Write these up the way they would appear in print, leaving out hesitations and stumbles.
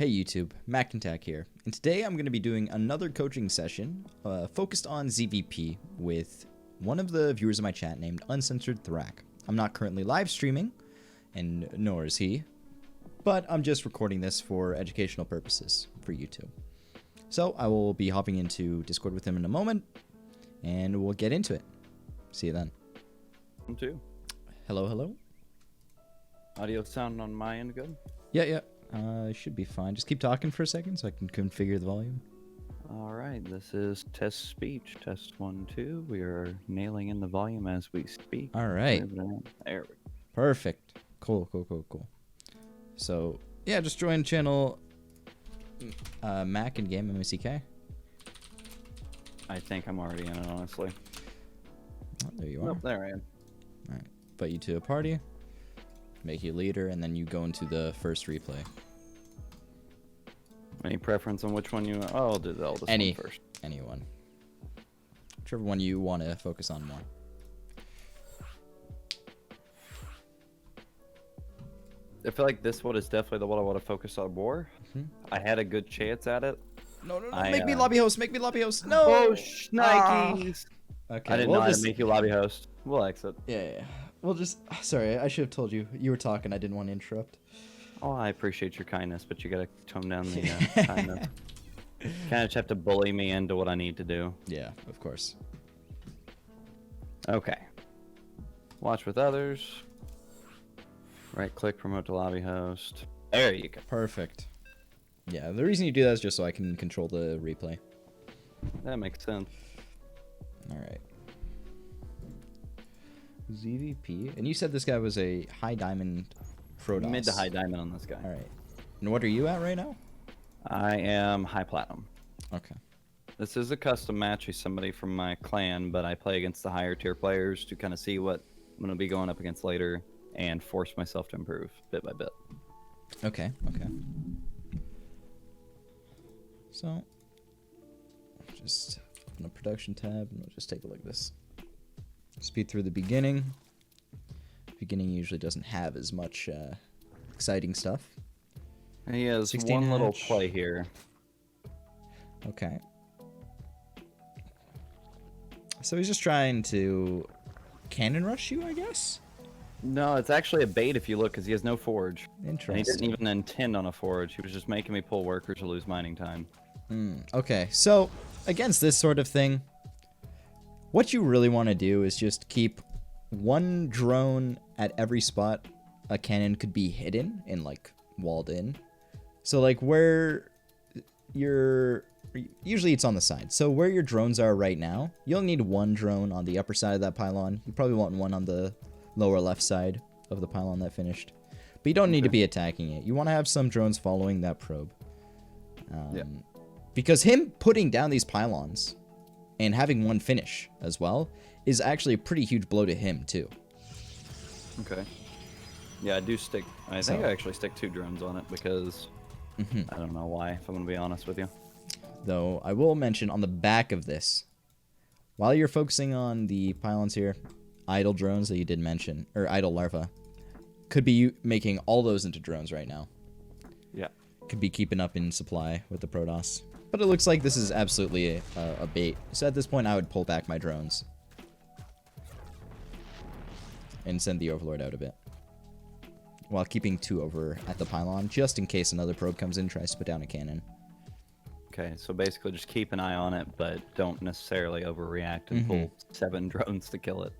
Hey YouTube, Mackintac here, and today I'm going to be doing another coaching session focused on ZvP with one of the viewers of my chat named Uncensored Thrak. I'm not currently live streaming, and nor is he, but I'm just recording this for educational purposes for YouTube. So I will be hopping into Discord with him in a moment, and we'll get into it. See you then. Me too. Hello, hello. Audio sound on my end good? Yeah. Should be fine. Just keep talking for a second so I can configure the volume. All right, this is test speech, test 1, 2. We are nailing in the volume as we speak. All right. There we go. Perfect. Cool. So, yeah, just join channel Mack in game MCK. I think I'm already in it, honestly. Oh, there you are. Nope, there I am. All right. Invite you to a party. Make you leader, and then you go into the first replay. Any preference on which one you... Oh, I'll do the oldest one first. Anyone. Whichever one you want to focus on more. I feel like this one is definitely the one I want to focus on more. I had a good chance at it. No. Make me lobby host. Make me lobby host. No. Oh, shnikes. Okay. I didn't know how to make you lobby host. We'll exit. Yeah. We'll just... Sorry, I should have told you. You were talking. I didn't want to interrupt. Oh, I appreciate your kindness, but you gotta tone down the kindness. Kind of just have to bully me into what I need to do. Yeah, of course. Okay. Watch with others. Right click, promote to lobby host. There you go. Perfect. Yeah, the reason you do that is just so I can control the replay. That makes sense. Alright. ZvP. And you said this guy was a high diamond Protoss. Mid to high diamond on this guy. Alright. And what are you at right now? I am high platinum. Okay. This is a custom match. He's somebody from my clan, but I play against the higher tier players to kind of see what I'm going to be going up against later and force myself to improve bit by bit. Okay. So, just open a production tab and we'll just take a look at this. Speed through the beginning. Beginning usually doesn't have as much exciting stuff. He has one little play here. Okay. So he's just trying to cannon rush you, I guess? No, it's actually a bait if you look, because he has no forge. Interesting. And he didn't even intend on a forge. He was just making me pull workers to lose mining time. Okay, so against this sort of thing, what you really want to do is just keep one drone at every spot a cannon could be hidden and, like, walled in. So, like, where usually it's on the side. So where your drones are right now, you'll need one drone on the upper side of that pylon. You probably want one on the lower left side of the pylon that finished. But you don't need to be attacking it. You want to have some drones following that probe. Because him putting down these pylons and having one finish as well is actually a pretty huge blow to him too. Okay. Yeah, I think I actually stick 2 drones on it because I don't know why, if I'm going to be honest with you. Though I will mention on the back of this, while you're focusing on the pylons here, idle drones that you did mention, or idle larvae, could be making all those into drones right now. Yeah. Could be keeping up in supply with the Protoss. But it looks like this is absolutely a bait. So at this point, I would pull back my drones and send the Overlord out a bit, while keeping 2 over at the pylon, just in case another probe comes in and tries to put down a cannon. Okay, so basically just keep an eye on it, but don't necessarily overreact and pull 7 drones to kill it.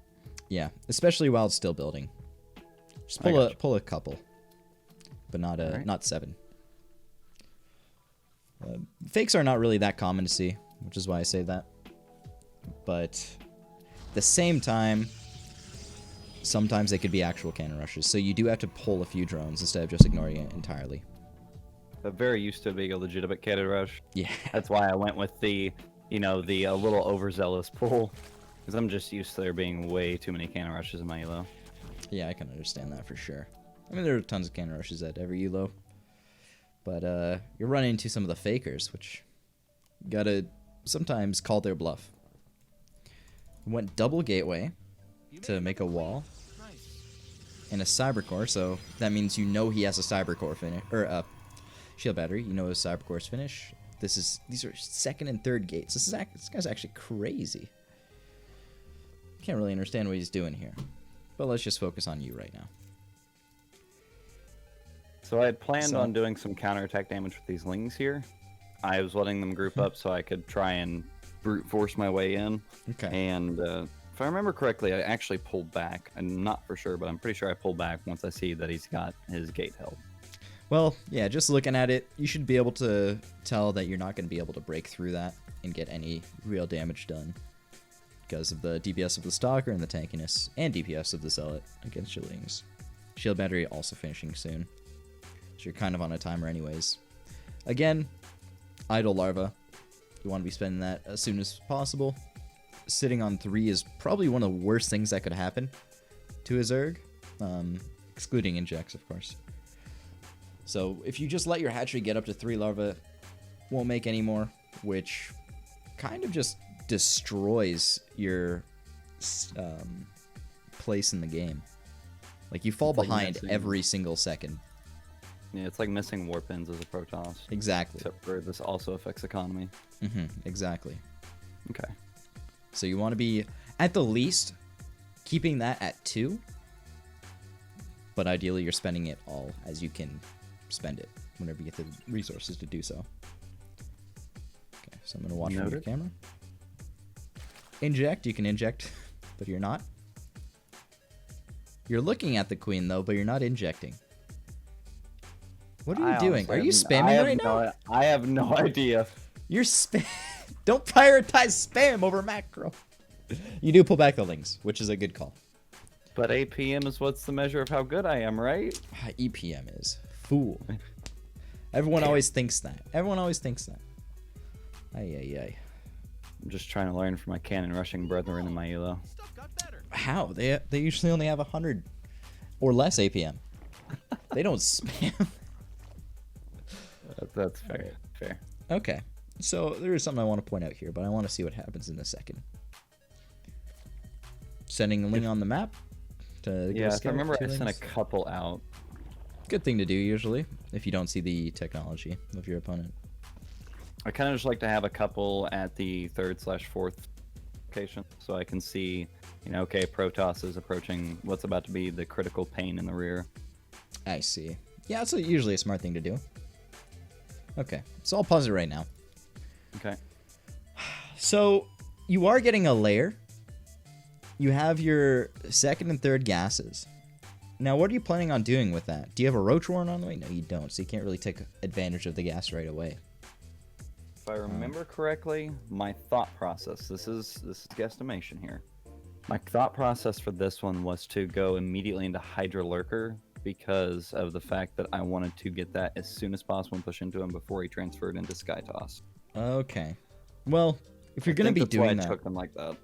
Yeah, especially while it's still building. Just pull a couple, but not 7. Fakes are not really that common to see, which is why I say that. But at the same time, sometimes they could be actual cannon rushes, so you do have to pull a few drones instead of just ignoring it entirely. But very used to being a legitimate cannon rush. Yeah. That's why I went with the a little overzealous pull, because I'm just used to there being way too many cannon rushes in my elo. Yeah, I can understand that for sure. I mean, there are tons of cannon rushes at every elo. But you're running into some of the fakers, which you gotta sometimes call their bluff. Went double gateway to make a wall. And a cyber core, so that means you know he has a cyber core finish, or Shield battery. You know his cybercore's finish. These are second and third gates. This guy's actually crazy. Can't really understand what he's doing here. But let's just focus on you right now. So I had planned on doing some counterattack damage with these lings here. I was letting them group up so I could try and brute force my way in. Okay. And if I remember correctly, I actually pulled back. I'm not for sure, but I'm pretty sure I pulled back once I see that he's got his gate held. Well, yeah, just looking at it, you should be able to tell that you're not going to be able to break through that and get any real damage done because of the DPS of the Stalker and the tankiness, and DPS of the Zealot against your lings. Shield battery also finishing soon, so you're kind of on a timer anyways. Again, idle larva. You want to be spending that as soon as possible. Sitting on 3 is probably one of the worst things that could happen to a Zerg, excluding injects, of course. So if you just let your hatchery get up to 3 larvae, won't make any more, which kind of just destroys your place in the game. Like, you fall behind every single second. Yeah, it's like missing war pins as a Protoss. Exactly. Except for this also affects economy. Exactly. Okay. So you want to be, at the least, keeping that at 2. But ideally, you're spending it all as you can spend it whenever you get the resources to do so. Okay, so I'm going to watch from your camera. Inject. You can inject, but you're not. You're looking at the queen, though, but you're not injecting. What are you doing? Are you spamming right now? I have no idea. You're spam. Don't prioritize spam over macro. You do pull back the lings, which is a good call. But APM is what's the measure of how good I am, right? EPM is. Fool. Everyone always thinks that. Everyone always thinks that. Ay. I'm just trying to learn from my cannon rushing brethren in my elo. How? They usually only have 100 or less APM. They don't spam. That's fair. Fair. Okay. So there is something I want to point out here, but I want to see what happens in a second. Sending a ling on the map. Yeah, if I remember, I sent a couple out. Good thing to do usually if you don't see the technology of your opponent. I kind of just like to have a couple at the 3rd/4th location so I can see, okay, Protoss is approaching what's about to be the critical pain in the rear. I see. Yeah, that's usually a smart thing to do. Okay, so I'll pause it right now. Okay. So you are getting a layer. You have your 2nd and 3rd gases. Now, what are you planning on doing with that? Do you have a roach warren on the way? No, you don't, so you can't really take advantage of the gas right away. If I remember correctly, my thought process, this is guesstimation here. My thought process for this one was to go immediately into Hydra Lurker because of the fact that I wanted to get that as soon as possible and push into him before he transferred into Sky Toss. Okay. Well, if you're going to be doing that... I took them like that.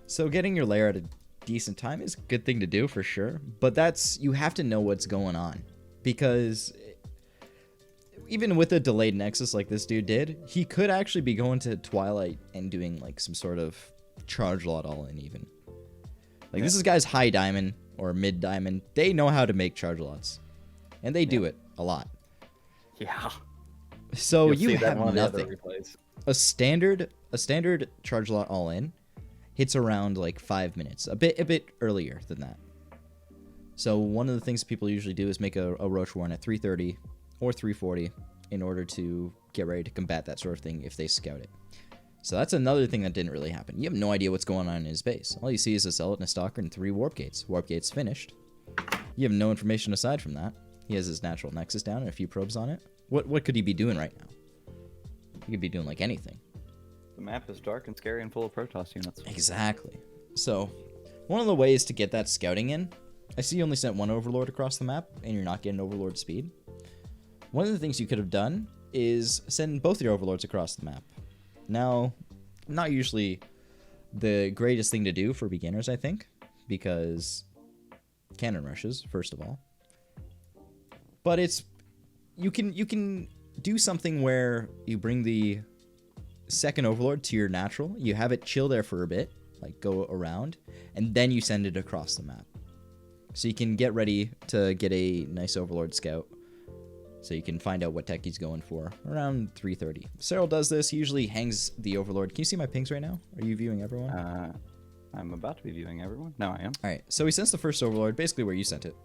So getting your layer at a decent time is a good thing to do for sure, but you have to know what's going on, because even with a delayed nexus like this dude did, he could actually be going to Twilight and doing like some sort of charge lot all in even. Like this is guys high diamond or mid diamond. They know how to make charge lots, and they do it a lot. Yeah. So you have nothing. A standard charge lot all in hits around like 5 minutes, a bit earlier than that. So one of the things people usually do is make a roach warren at 3:30 or 3:40 in order to get ready to combat that sort of thing if they scout it. So that's another thing that didn't really happen. You have no idea what's going on in his base. All you see is a Zealot and a Stalker and 3 warp gates. Warp gates finished. You have no information aside from that. He has his natural nexus down and a few probes on it. What could he be doing right now? He could be doing like anything. The map is dark and scary and full of Protoss units. Exactly. So one of the ways to get that scouting in, I see you only sent 1 Overlord across the map and you're not getting Overlord speed. One of the things you could have done is send both your Overlords across the map. Now, not usually the greatest thing to do for beginners, I think, because cannon rushes, first of all. But you can do something where you bring the 2nd Overlord to your natural, you have it chill there for a bit, like go around, and then you send it across the map. So you can get ready to get a nice Overlord scout So you can find out what tech he's going for around 3:30. Cyril does this. He usually hangs the Overlord. Can you see my pings right now? Are you viewing everyone? I'm about to be viewing everyone. No, I am. All right. So he sends the first Overlord, basically where you sent it.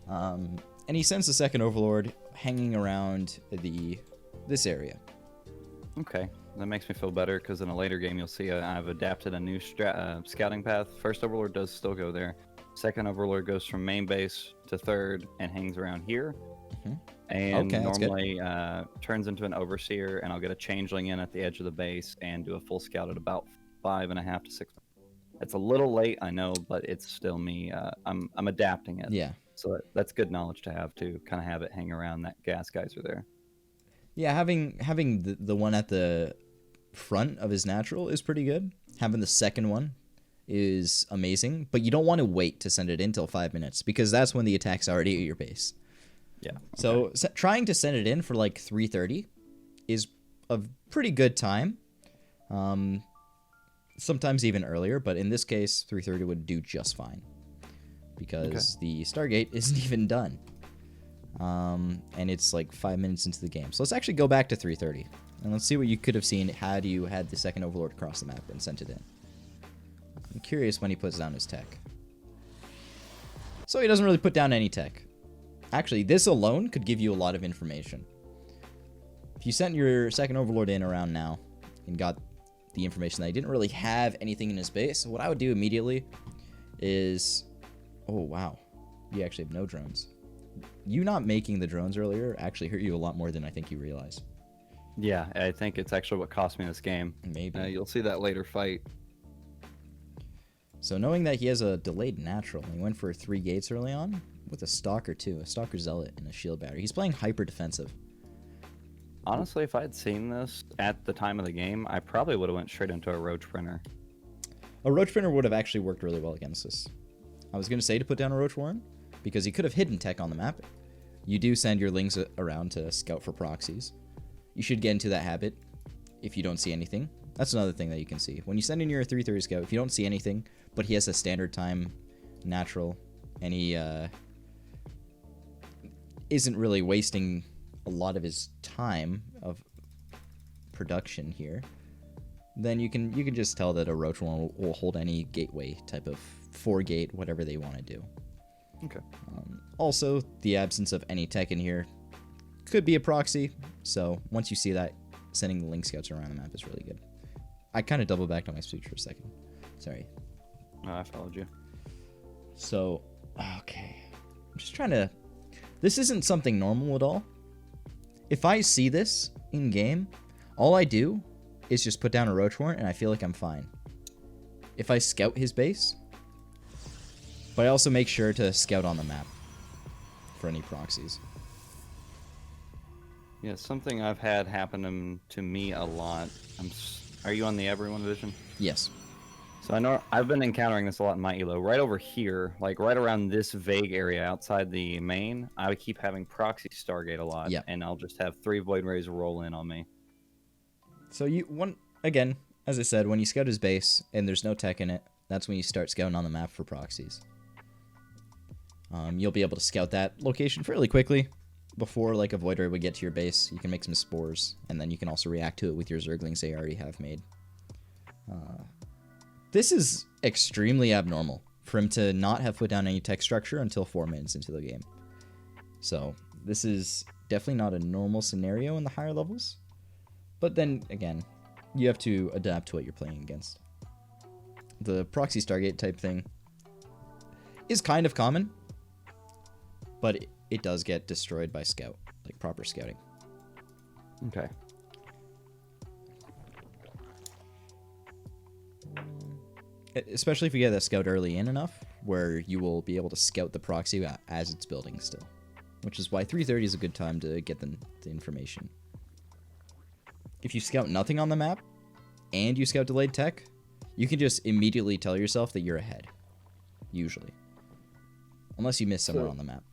And he sends the second Overlord hanging around this area. Okay, that makes me feel better because in a later game you'll see I've adapted a new scouting path. First Overlord does still go there. Second Overlord goes from main base to third and hangs around here. And Okay, normally turns into an Overseer, and I'll get a Changeling in at the edge of the base and do a full scout at about 5.5 to 6. It's a little late, I know, but it's still me. I'm adapting it. Yeah. So that's good knowledge to have, to kind of have it hang around that gas geyser there. Yeah, having the one at the front of his natural is pretty good. Having the second one is amazing, but you don't want to wait to send it in till 5 minutes because that's when the attack's already at your base. Yeah. So Okay. trying to send it in for like 3:30 is a pretty good time. Sometimes even earlier, but in this case, 3:30 would do just fine because the Stargate isn't even done. And it's like 5 minutes into the game. So let's actually go back to 3:30 and let's see what you could have seen had you had the second Overlord across the map and sent it in. I'm curious when he puts down his tech. So he doesn't really put down any tech. Actually, this alone could give you a lot of information. If you sent your second Overlord in around now and got the information that he didn't really have anything in his base, what I would do immediately is... Oh, wow. You actually have no drones. You not making the drones earlier actually hurt you a lot more than I think you realize. Yeah, I think it's actually what cost me this game. Maybe. You'll see that later fight. So knowing that he has a delayed natural, and he went for 3 gates early on, with a Stalker too, a Stalker Zealot and a Shield Battery. He's playing hyper defensive. Honestly, if I had seen this at the time of the game, I probably would have went straight into a Roach Printer. A Roach Printer would have actually worked really well against this. I was going to say to put down a Roach Warren, because he could have hidden tech on the map. You do send your Lings around to scout for proxies. You should get into that habit if you don't see anything. That's another thing that you can see. When you send in your 3:30 scout, if you don't see anything, but he has a standard time natural, and he isn't really wasting a lot of his time of production here, then you can just tell that a Roach Warren will hold any gateway type of 4-gate, whatever they want to do. Okay. Also, the absence of any tech in here could be a proxy, so once you see that, sending the Link Scouts around the map is really good. I kind of double backed on my speech for a second. Sorry. No, I followed you. So, okay. I'm just trying to... This isn't something normal at all. If I see this in game, all I do is just put down a Roach Warrant and I feel like I'm fine. If I scout his base, but I also make sure to scout on the map for any proxies. Yeah, something I've had happen to me a lot. Are you on the Everyone Vision? Yes. So I know I've been encountering this a lot in my elo. Right over here, like right around this vague area outside the main, I would keep having proxy Stargate a lot, and I'll just have 3 Void Rays roll in on me. So again, as I said, when you scout his base and there's no tech in it, that's when you start scouting on the map for proxies. You'll be able to scout that location fairly quickly before like a Void Ray would get to your base. You can make some spores, and then you can also react to it with your Zerglings they already have made. This is extremely abnormal for him to not have put down any tech structure until 4 minutes into the game. So this is definitely not a normal scenario in the higher levels. But then again, you have to adapt to what you're playing against. The proxy Stargate type thing is kind of common, but it does get destroyed by scout, like proper scouting. Okay. Especially if you get that scout early in enough, where you will be able to scout the proxy as it's building still. Which is why 3:30 is a good time to get the information. If you scout nothing on the map, and you scout delayed tech, you can just immediately tell yourself that you're ahead. Usually. Unless you miss somewhere on the map.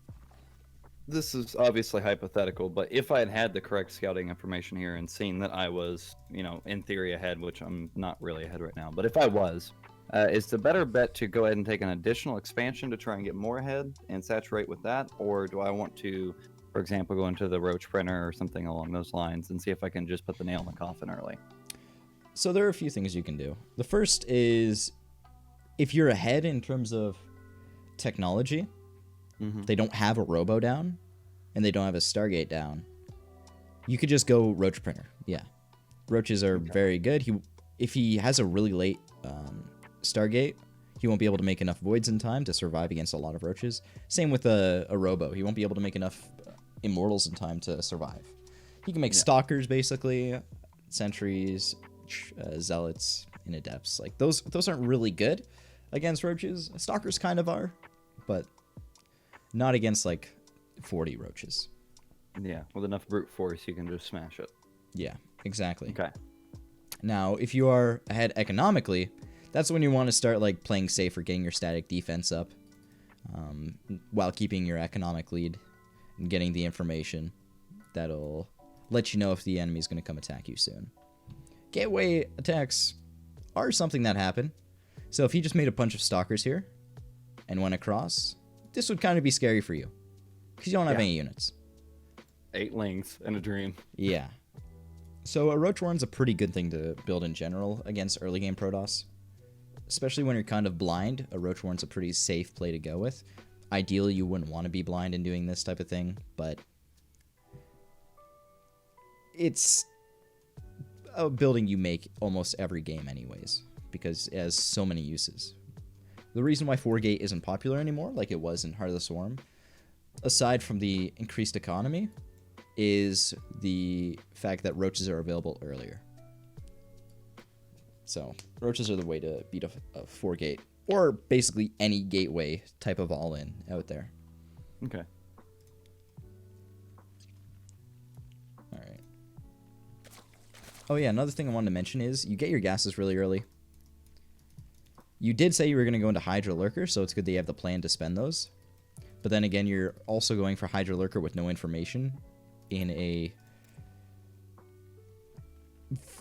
This is obviously hypothetical, but if I had had the correct scouting information here and seen that I was, in theory ahead, which I'm not really ahead right now, but if I was, is the better bet to go ahead and take an additional expansion to try and get more ahead and saturate with that, or do I want to For example, go into the roach printer or something along those lines and see if I can just put the nail in the coffin early. So there are a few things you can do. The first is, if you're ahead in terms of technology, they don't have a robo down, and they don't have a Stargate down, you could just go roach printer. Yeah. Roaches are very good. If he has a really late Stargate, he won't be able to make enough voids in time to survive against a lot of roaches. Same with a robo. He won't be able to make enough immortals in time to survive. He can make stalkers, basically, sentries, zealots, and adepts. Like those aren't really good against roaches. Stalkers kind of are, but not against like 40 roaches. Yeah, with enough brute force, you can just smash it. Yeah, exactly. Okay. Now, if you are ahead economically, that's when you want to start like playing safe or getting your static defense up, while keeping your economic lead and getting the information that'll let you know if the enemy's going to come attack you soon. Gateway attacks are something that happen. So if he just made a bunch of stalkers here and went across, this would kind of be scary for you because you don't have any units. 8 lings and a dream. Yeah. So a Roach Warren's a pretty good thing to build in general against early game Protoss. Especially when you're kind of blind, a Roach Warren's a pretty safe play to go with. Ideally, you wouldn't want to be blind in doing this type of thing, but it's a building you make almost every game anyways, because it has so many uses. The reason why 4-gate isn't popular anymore, like it was in Heart of the Swarm, aside from the increased economy, is the fact that roaches are available earlier. So, roaches are the way to beat a 4-gate, or basically any gateway type of all-in out there. Okay. Alright. Oh yeah, another thing I wanted to mention is, you get your gases really early. You did say you were going to go into Hydra Lurker, so it's good that you have the plan to spend those. But then again, you're also going for Hydra Lurker with no information in a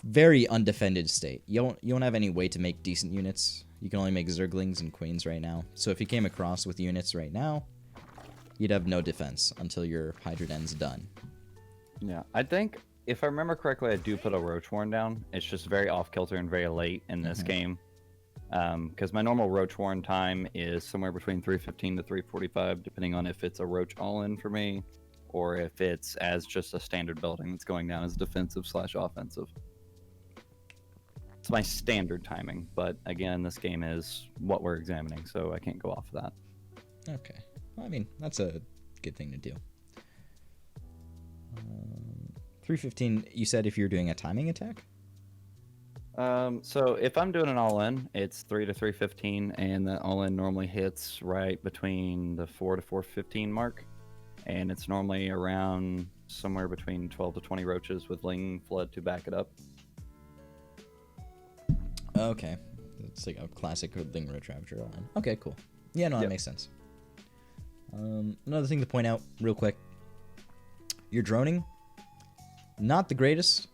very undefended state. You don't have any way to make decent units. You can only make Zerglings and Queens right now. So if you came across with units right now, you'd have no defense until your Hydra Den's done. Yeah, I think, if I remember correctly, I do put a Roach Warren down. It's just very off-kilter and very late in this game. Because my normal Roach Warren time is somewhere between 3:15 to 3:45, depending on if it's a Roach all-in for me, or if it's as just a standard building that's going down as defensive/offensive. It's my standard timing, but again, this game is what we're examining, so I can't go off of that. Okay. Well, I mean, that's a good thing to do. 3:15, you said if you're doing a timing attack? So if I'm doing an all-in, it's 3 to 3:15, and the all-in normally hits right between the 4 to 4:15 mark, and it's normally around somewhere between 12 to 20 roaches with Ling Flood to back it up. Okay. It's like a classic Ling Roach Ravager all-in. Okay, cool. Yeah, no, that makes sense. Another thing to point out real quick. Your droning, not the greatest,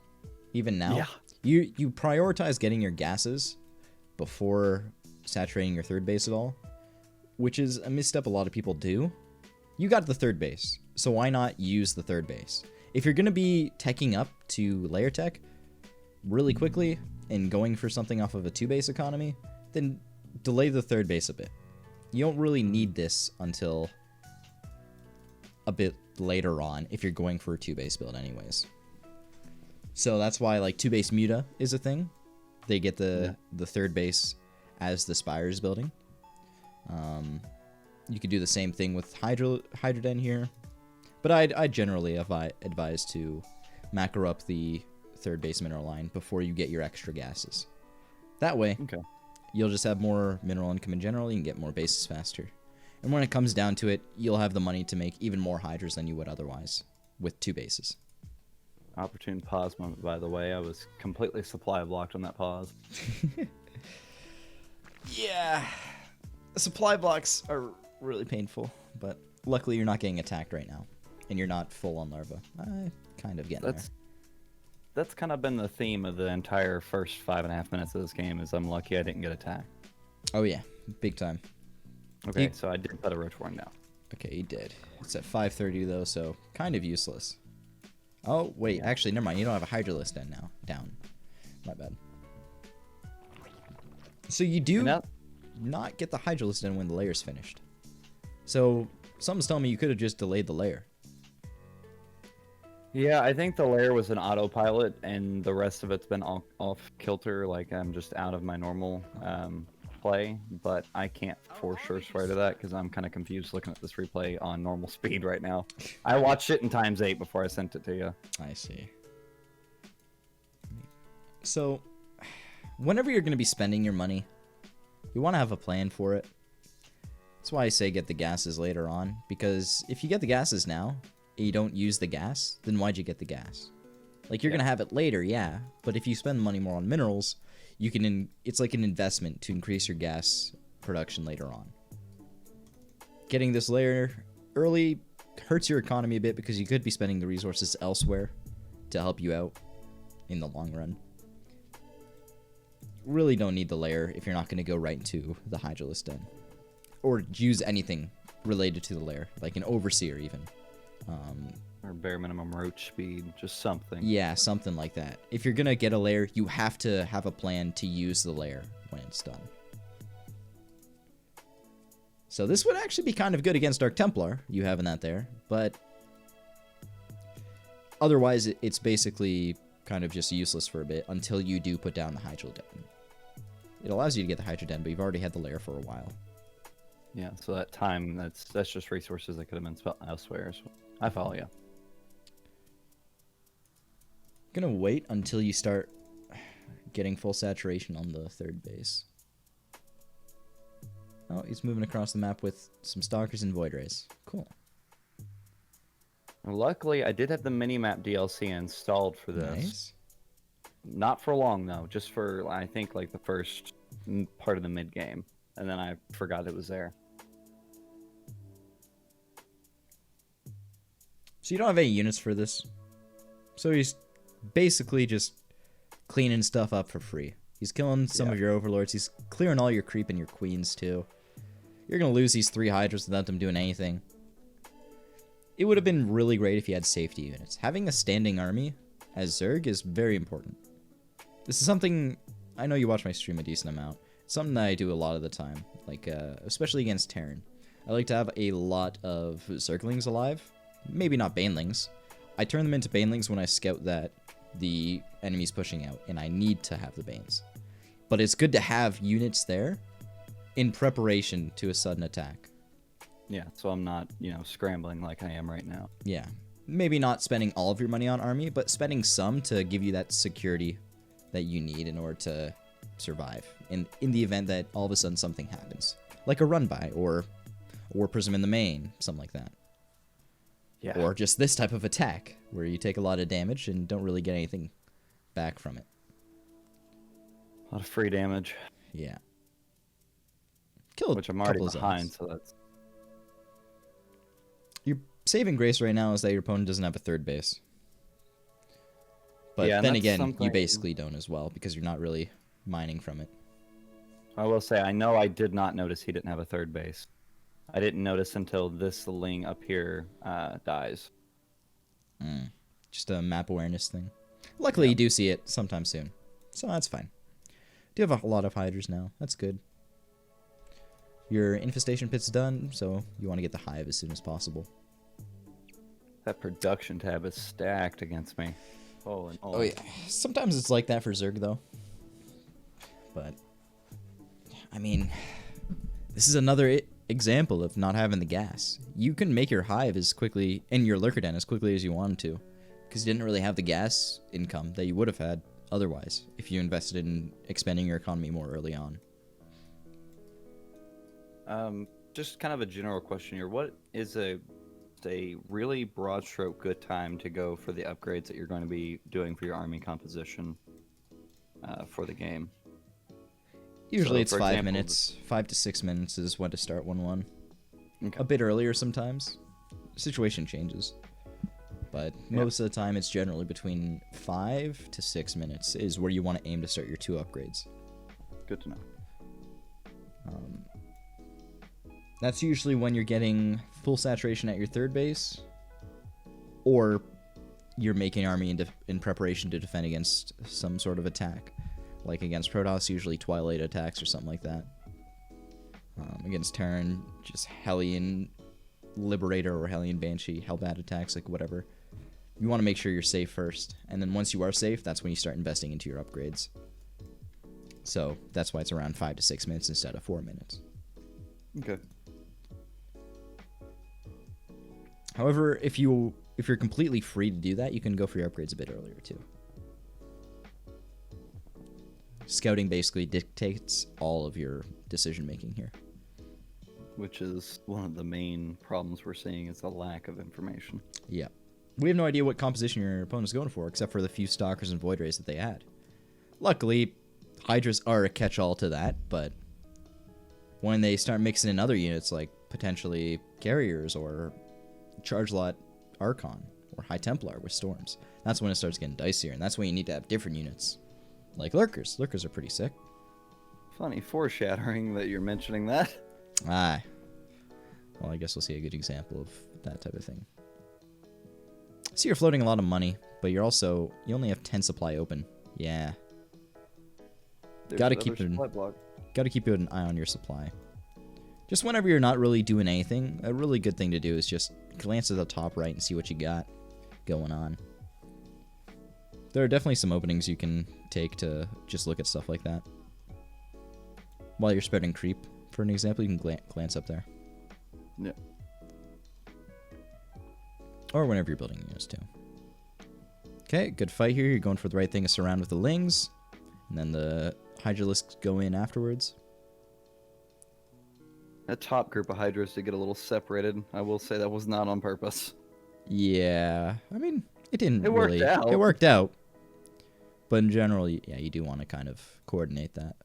even now. Yeah. You prioritize getting your gases before saturating your third base at all, which is a misstep a lot of people do. You got the third base, so why not use the third base? If you're going to be teching up to layer tech really quickly and going for something off of a 2-base economy, then delay the third base a bit. You don't really need this until a bit later on if you're going for a 2-base build anyways. So that's why like 2-base Muta is a thing. They get the third base as the Spires building. You could do the same thing with Hydra Den here. But I generally advise to macro up the third base mineral line before you get your extra gases. That way, you'll just have more mineral income in general. You can get more bases faster. And when it comes down to it, you'll have the money to make even more Hydras than you would otherwise with 2 bases. Opportune pause moment, by the way. I was completely supply blocked on that pause. Yeah. Supply blocks are really painful, but luckily you're not getting attacked right now. And you're not full on larva. I kind of get there. That's kind of been the theme of the entire first 5.5 minutes of this game, is I'm lucky I didn't get attacked. Oh yeah, big time. Okay, so I did put a Roach Warren down. Okay, he did. It's at 5:30 though, so kind of useless. Oh, wait, actually, never mind. You don't have a Hydralisk den now. Down. My bad. So you do not get the Hydralisk den when the layer's finished. So something's telling me you could have just delayed the layer. Yeah, I think the layer was an autopilot, and the rest of it's been off kilter. Like I'm just out of my normal play, but I can't for sure swear to that because I'm kind of confused looking at this replay on normal speed right now. I watched it in ×8 before I sent it to you. I see. So, whenever you're going to be spending your money, you want to have a plan for it. That's why I say get the gases later on, because if you get the gases now, and you don't use the gas, then why'd you get the gas? Like, you're going to have it later, yeah, but if you spend money more on minerals, you can, it's like an investment to increase your gas production later on. Getting this layer early hurts your economy a bit because you could be spending the resources elsewhere to help you out in the long run. Really don't need the layer if you're not going to go right into the Hydralisk den. Or use anything related to the layer, like an Overseer even. Or bare minimum roach speed, just something. Yeah, something like that. If you're going to get a layer, you have to have a plan to use the layer when it's done. So this would actually be kind of good against Dark Templar, you having that there, but otherwise it's basically kind of just useless for a bit until you do put down the Hydro Den. It allows you to get the Hydro Den, but you've already had the layer for a while. Yeah, so that time, that's just resources that could have been spent elsewhere. So I follow you. Gonna wait until you start getting full saturation on the third base. Oh, he's moving across the map with some Stalkers and Void Rays. Cool. Luckily, I did have the mini-map DLC installed for this. Nice. Not for long, though. Just for, I think, like the first part of the mid-game. And then I forgot it was there. So you don't have any units for this. So he's basically just cleaning stuff up for free. He's killing some of your overlords. He's clearing all your creep and your queens, too. You're going to lose these 3 Hydras without them doing anything. It would have been really great if you had safety units. Having a standing army as Zerg is very important. This is something... I know you watch my stream a decent amount. It's something that I do a lot of the time. Like, especially against Terran. I like to have a lot of Zerglings alive. Maybe not Banelings. I turn them into Banelings when I scout that the enemy's pushing out, and I need to have the Banes. But it's good to have units there in preparation to a sudden attack. Yeah, so I'm not, scrambling like I am right now. Yeah. Maybe not spending all of your money on army, but spending some to give you that security that you need in order to survive. In the event that all of a sudden something happens. Like a run-by, or Prism in the main, something like that. Yeah. Or just this type of attack, where you take a lot of damage and don't really get anything back from it. A lot of free damage. Yeah. Killed Which I'm already behind, so that's... Your saving grace right now is that your opponent doesn't have a third base. But yeah, then again, you basically don't as well, because you're not really mining from it. I will say, I know I did not notice he didn't have a third base. I didn't notice until this Ling up here dies. Just a map awareness thing. Luckily, you do see it sometime soon. So that's fine. Do have a lot of Hydras now. That's good. Your infestation pit's done, so you want to get the hive as soon as possible. That production tab is stacked against me. Oh yeah. Sometimes it's like that for Zerg, though. But, I mean, this is another example of not having the gas. You can make your hive as quickly, and your lurker den as quickly as you wanted to, because you didn't really have the gas income that you would have had otherwise if you invested in expanding your economy more early on. Just kind of a general question here. What is a really broad stroke good time to go for the upgrades that you're going to be doing for your army composition for the game? Usually it's 5 minutes. 5 to 6 minutes is when to start 1-1. Okay. A bit earlier sometimes. Situation changes. But most of the time it's generally between 5 to 6 minutes is where you want to aim to start your 2 upgrades. Good to know. That's usually when you're getting full saturation at your third base, or you're making army in preparation to defend against some sort of attack. Like against Protoss, usually Twilight attacks or something like that. Against Terran, just Hellion Liberator or Hellion Banshee, Hellbat attacks, like whatever. You want to make sure you're safe first, and then once you are safe, that's when you start investing into your upgrades. So that's why it's around 5 to 6 minutes instead of 4 minutes. Okay. However, if you're completely free to do that, you can go for your upgrades a bit earlier too. Scouting basically dictates all of your decision making here. Which is one of the main problems we're seeing is the lack of information. Yeah. We have no idea what composition your opponent's going for, except for the few Stalkers and Void Rays that they had. Luckily, Hydras are a catch-all to that, but when they start mixing in other units like potentially Carriers or Charge Lot Archon or High Templar with Storms, that's when it starts getting dicier, and that's when you need to have different units. Like Lurkers. Lurkers are pretty sick. Funny foreshadowing that you're mentioning that. Ah. Well, I guess we'll see a good example of that type of thing. So you're floating a lot of money, but you only have 10 supply open. Yeah. Gotta keep an eye on your supply. Just whenever you're not really doing anything, a really good thing to do is just glance at the top right and see what you got going on. There are definitely some openings you can take to just look at stuff like that. While you're spreading creep, for an example, you can glance up there. Yeah. Or whenever you're building units too. Okay, good fight here. You're going for the right thing to surround with the Lings. And then the Hydralisks go in afterwards. That top group of Hydras did get a little separated. I will say that was not on purpose. Yeah. I mean, it didn't It worked out. It worked out. But in general, yeah, you do want to kind of coordinate that.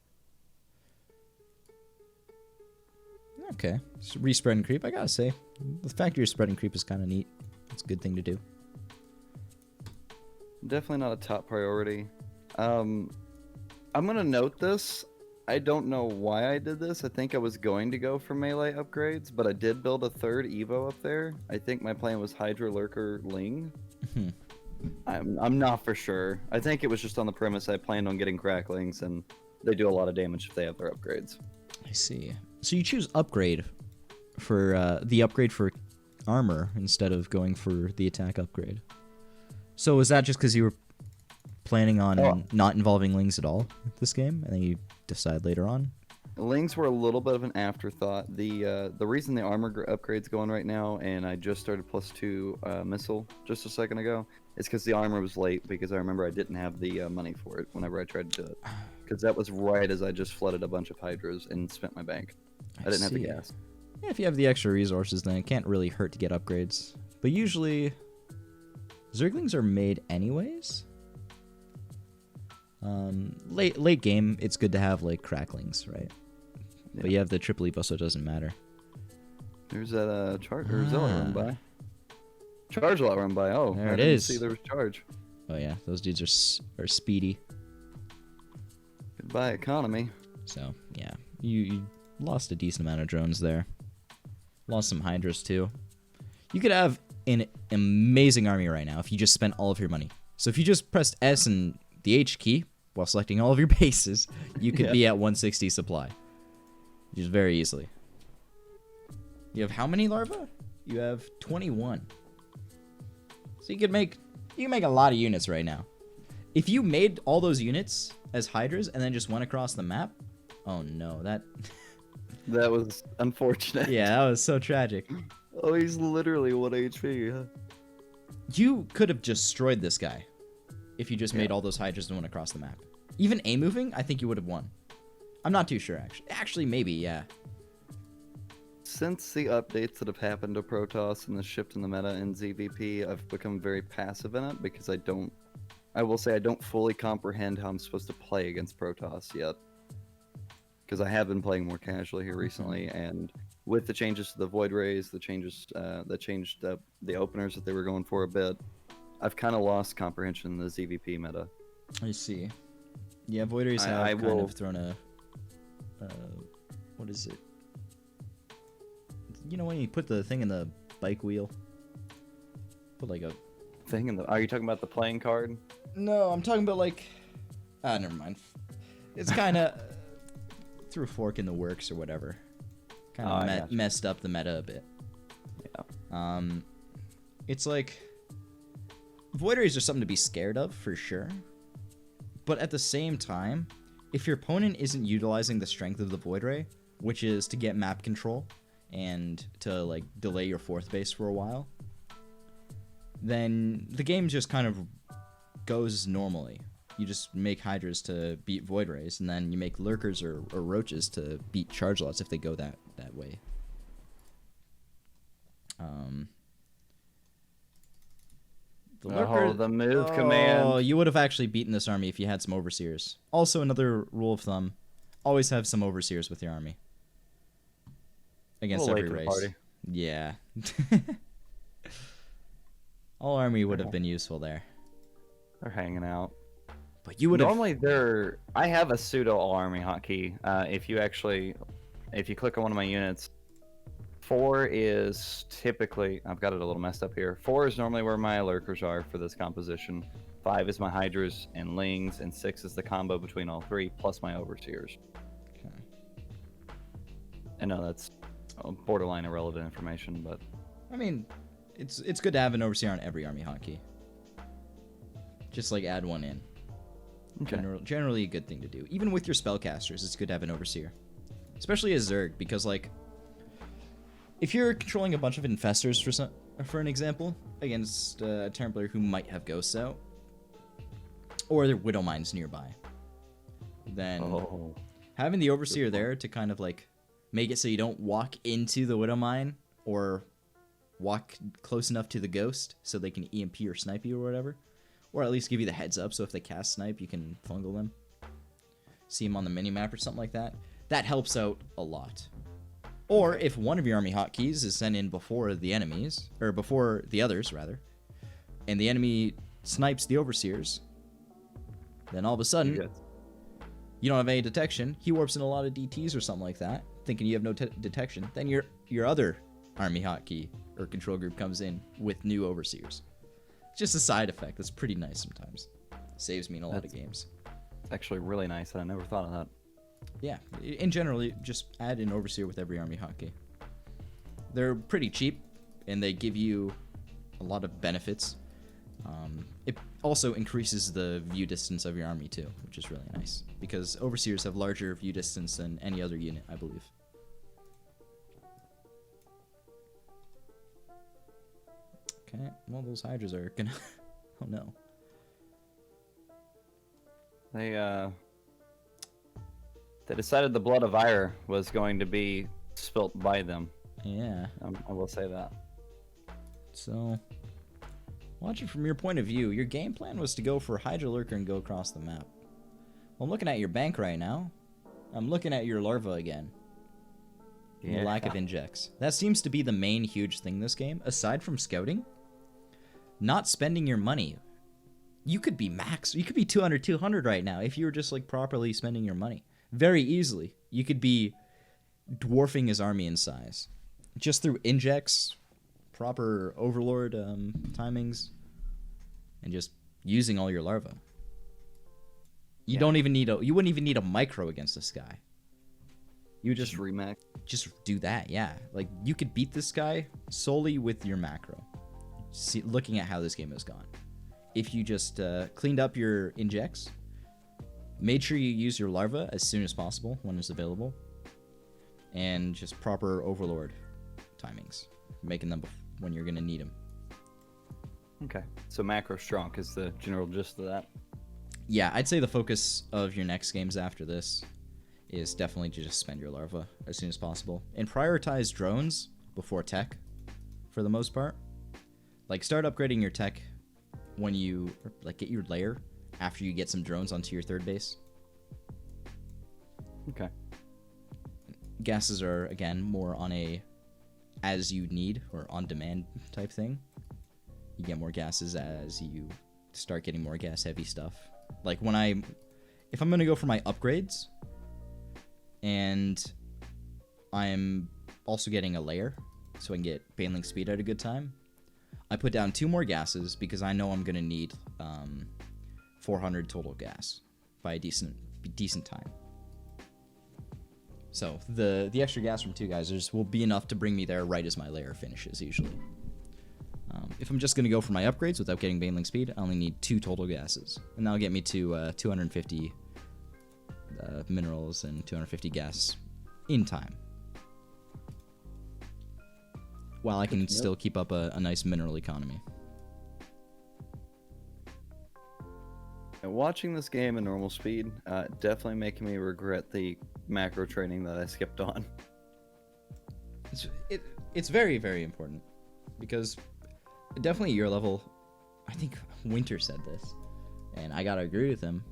Okay. So respreading creep, I gotta say. The fact you're spreading creep is kind of neat. It's a good thing to do. Definitely not a top priority. I'm going to note this. I don't know why I did this. I think I was going to go for melee upgrades, but I did build a third Evo up there. I think my plan was Hydra, Lurker, Ling. I'm not for sure. I think it was just on the premise I planned on getting Cracklings, and they do a lot of damage if they have their upgrades. I see. So you choose upgrade for the upgrade for armor instead of going for the attack upgrade. So is that just because you were planning on not involving Lings at all this game, and then you decide later on? Lings were a little bit of an afterthought. The reason the armor upgrade's going right now, and I just started +2 missile just a second ago, is because the armor was late, because I remember I didn't have the money for it whenever I tried to do it. Because that was right as I just flooded a bunch of Hydras and spent my bank. I didn't have the gas. Yeah, if you have the extra resources, then it can't really hurt to get upgrades. But usually, Zerglings are made anyways. Late game, it's good to have like Cracklings, right? Yeah. But you have the triple Evo, so it doesn't matter. There's that Charge run by. Charge lot run by. Oh, there I it didn't is. see there was Charge. Oh yeah, those dudes are speedy. Goodbye economy. So yeah, you lost a decent amount of drones there. Lost some Hydras too. You could have an amazing army right now if you just spent all of your money. So if you just pressed S and the H key while selecting all of your bases, you could be at 160 supply. Just very easily. You have how many larvae? You have 21. So you can make a lot of units right now. If you made all those units as Hydras and then just went across the map, oh no, that was unfortunate. Yeah, that was so tragic. Oh, he's literally 1 HP. Yeah. You could have destroyed this guy if you just made all those Hydras and went across the map. Even A-moving, I think you would have won. I'm not too sure, actually. Actually, maybe, yeah. Since the updates that have happened to Protoss and the shift in the meta in ZvP, I've become very passive in it because I will say I don't fully comprehend how I'm supposed to play against Protoss yet. Because I have been playing more casually here recently, and with the changes to the Void Rays, the changes that changed the openers that they were going for a bit, I've kind of lost comprehension in the ZvP meta. I see. Yeah, Void Rays have kind of thrown a... what is it? You know when you put the thing in the bike wheel? Put like a... Thing in the... Are you talking about the playing card? No, I'm talking about like... Ah, never mind. It's kind of... threw a fork in the works or whatever. Kind of messed up the meta a bit. Yeah. It's like... Void Rays are something to be scared of, for sure. But at the same time, if your opponent isn't utilizing the strength of the Void Ray, which is to get map control and to like delay your fourth base for a while, then the game just kind of goes normally. You just make Hydras to beat Void Rays, and then you make Lurkers or Roaches to beat Charge Lots if they go that way. The move command. Oh, you would have actually beaten this army if you had some Overseers. Also, another rule of thumb, always have some Overseers with your army. Against every race. Party. Yeah. All army would have been useful there. They're hanging out. But you would normally I have a pseudo all army hotkey. If you click on one of my units, 4 is typically, I've got it a little messed up here. 4 is normally where my lurkers are for this composition. 5 is my hydras and lings, and 6 is the combo between all 3 plus my overseers. Okay. I know that's borderline irrelevant information, but I mean, it's good to have an overseer on every army hotkey. Just like add one in. Okay. Generally a good thing to do. Even with your spellcasters, it's good to have an overseer. Especially as Zerg, because like if you're controlling a bunch of infestors for an example, against a Terran player who might have ghosts out, or their Widow Mines nearby, then having the overseer there to kind of like make it so you don't walk into the Widow Mine or walk close enough to the ghost so they can EMP or snipe you or whatever, or at least give you the heads up so if they cast snipe you can fungal them, see them on the minimap or something like that. That helps out a lot. Or if one of your army hotkeys is sent in before the enemies, or before the others rather, and the enemy snipes the overseers, then all of a sudden you don't have any detection. He warps in a lot of DTs or something like that, thinking you have no detection. Then your other army hotkey or control group comes in with new overseers. Just a side effect that's pretty nice sometimes. Saves me in a lot of games. It's actually really nice, and I never thought of that. Yeah, in general, just add an overseer with every army hotkey. They're pretty cheap, and they give you a lot of benefits. It also increases the view distance of your army too, which is really nice, because overseers have larger view distance than any other unit, I believe. Okay, well, those hydras are gonna... oh no. They decided the blood of Ire was going to be spilt by them. Yeah. I will say that. So, watching from your point of view, your game plan was to go for Hydra Lurker and go across the map. Well, I'm looking at your bank right now. I'm looking at your larva again. Yeah. The lack of injects. That seems to be the main huge thing this game. Aside from scouting, not spending your money. You could be max. You could be 200 right now if you were just like properly spending your money. Very easily. You could be dwarfing his army in size. Just through injects, proper overlord timings, and just using all your larvae. You don't even need you wouldn't even need a micro against this guy. You would just remax. Just do that, yeah. Like you could beat this guy solely with your macro. Looking at how this game has gone. If you just cleaned up your injects, made sure you use your larva as soon as possible when it's available, and just proper overlord timings, making them when you're going to need them. Okay, so macro strong is the general gist of that. Yeah, I'd say the focus of your next games after this is definitely to just spend your larva as soon as possible, and prioritize drones before tech for the most part. Like start upgrading your tech when you like get your lair after you get some drones onto your third base. Okay. Gases are, again, more on a as you need or on demand type thing. You get more gases as you start getting more gas heavy stuff. Like if I'm going to go for my upgrades and I'm also getting a lair so I can get Baneling speed at a good time. I put down 2 more gases because I know I'm going to need 400 total gas by a decent time. So the extra gas from 2 geysers will be enough to bring me there right as my layer finishes, usually. If I'm just going to go for my upgrades without getting Baneling speed, I only need 2 total gases. And that'll get me to 250 minerals and 250 gas in time. While I can still keep up a nice mineral economy. And watching this game in normal speed, definitely making me regret the macro training that I skipped on. It's very, very important. Because definitely your level, I think Winter said this, and I gotta agree with him.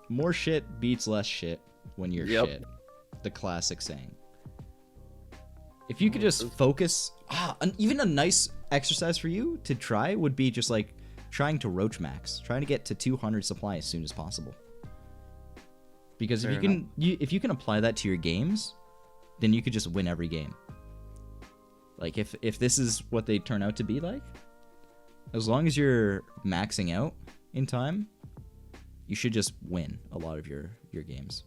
More shit beats less shit when you're shit. The classic saying. If you could just focus, even a nice exercise for you to try would be just like trying to roach max, trying to get to 200 supply as soon as possible. Because if you can apply that to your games, then you could just win every game. Like if this is what they turn out to be like, as long as you're maxing out in time, you should just win a lot of your games.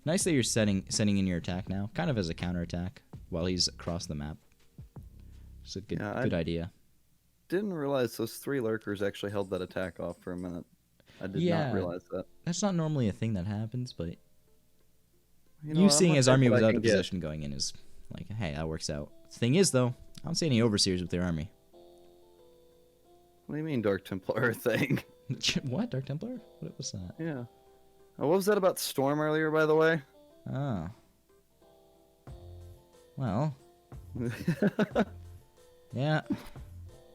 Nice that you're setting in your attack now, kind of as a counter attack while he's across the map. It's a good idea. Didn't realize those 3 lurkers actually held that attack off for a minute. I did not realize that. That's not normally a thing that happens, but you seeing his army without a position going in is like, hey, that works out. Thing is, though, I don't see any overseers with their army. What do you mean, Dark Templar thing? What? Dark Templar? What was that? Yeah. Oh, what was that about Storm earlier, by the way? Oh. Well. Yeah.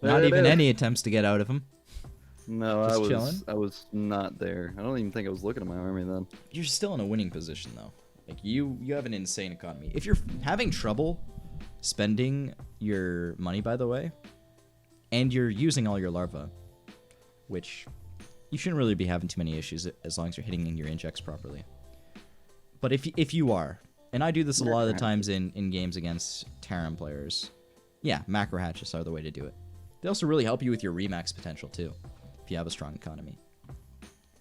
Not even any attempts to get out of him. No, I was not there. I don't even think I was looking at my army then. You're still in a winning position, though. Like, you have an insane economy. If you're having trouble spending your money, by the way, and you're using all your larvae, which you shouldn't really be having too many issues as long as you're hitting in your injects properly. But if you are, and I do this a lot of the times in games against Terran players, yeah, macro hatches are the way to do it. They also really help you with your remax potential, too, if you have a strong economy.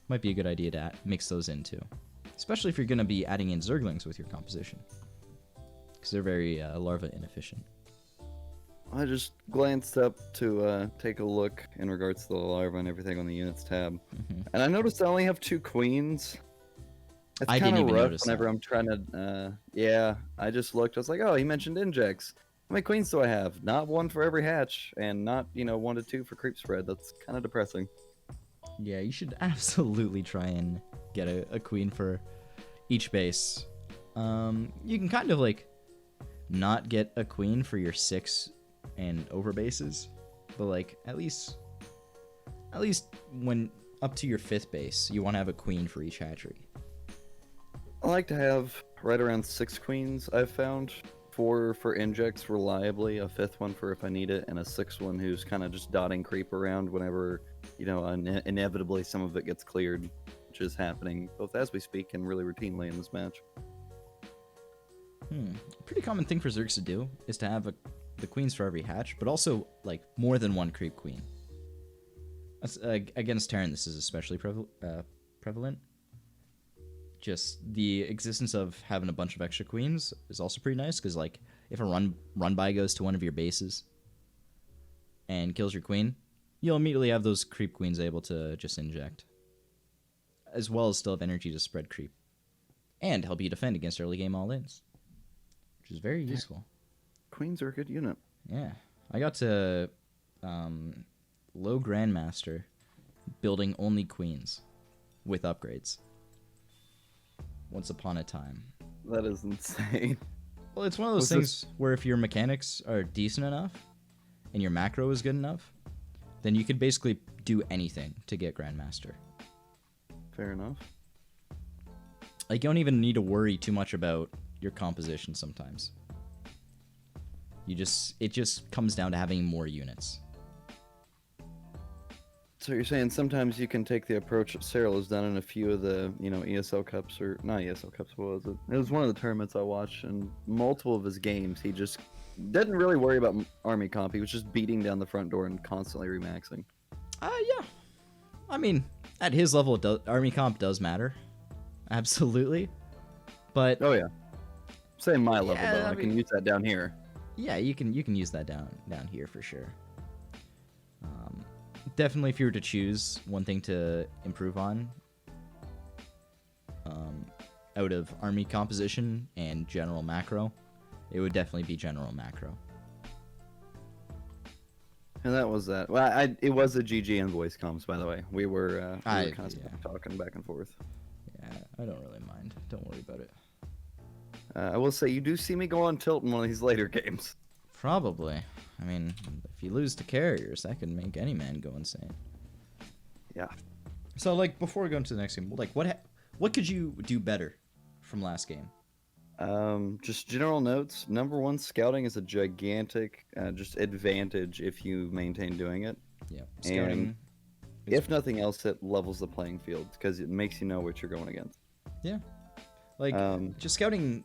Might be a good idea to mix those in, too. Especially if you're going to be adding in Zerglings with your composition. Because they're very larva inefficient. I just glanced up to take a look in regards to the larva and everything on the units tab. Mm-hmm. And I noticed I only have 2 queens. It's kind of rough whenever I'm trying to... yeah, I just looked. I was like, oh, he mentioned injects. How many queens do I have? Not 1 for every hatch, and not, 1 to 2 for creep spread. That's kind of depressing. Yeah, you should absolutely try and get a queen for each base. You can kind of, like, not get a queen for your 6 and over bases, but, like, at least when up to your 5th base, you want to have a queen for each hatchery. I like to have right around 6 queens, I've found. 4 for injects reliably, a 5th one for if I need it, and a 6th one who's kind of just dotting creep around whenever, inevitably some of it gets cleared, which is happening both as we speak and really routinely in this match. A pretty common thing for Zergs to do is to have the queens for every hatch, but also, like, more than 1 creep queen. Against Terran, this is especially prevalent. Just the existence of having a bunch of extra queens is also pretty nice, because, like, if a run by goes to one of your bases and kills your queen, you'll immediately have those creep queens able to just inject, as well as still have energy to spread creep and help you defend against early game all-ins, which is very useful. Queens are a good unit. Yeah, I got to low Grandmaster building only queens with upgrades. Once upon a time. That is insane. Well, it's one of those things where if your mechanics are decent enough and your macro is good enough, then you could basically do anything to get Grandmaster. Fair enough. Like, you don't even need to worry too much about your composition sometimes. It just comes down to having more units. So you're saying sometimes you can take the approach that Cyril has done in a few of the, ESL Cups, or not ESL Cups, what was it? It was one of the tournaments I watched, and multiple of his games, he just didn't really worry about army comp. He was just beating down the front door and constantly remaxing. Yeah. I mean, at his level, army comp does matter. Absolutely. But Oh yeah. Say my level Yeah, though. I I can mean- use that down here. yeah, you can use that down here for sure. Definitely, if you were to choose one thing to improve on, out of army composition and general macro, it would definitely be general macro. And that was that. Well, it was a GG in voice comms, by the way. We were constantly talking back and forth. Yeah, I don't really mind. Don't worry about it. I will say you do see me go on tilt in one of these later games. Probably. I mean, if you lose to carriers, that can make any man go insane. Yeah. So, like, before we go into the next game, like, what could you do better from last game? Just general notes. Number one, scouting is a gigantic just advantage if you maintain doing it. Yeah, scouting. If nothing else, it levels the playing field because it makes you know what you're going against. Yeah. Like, just scouting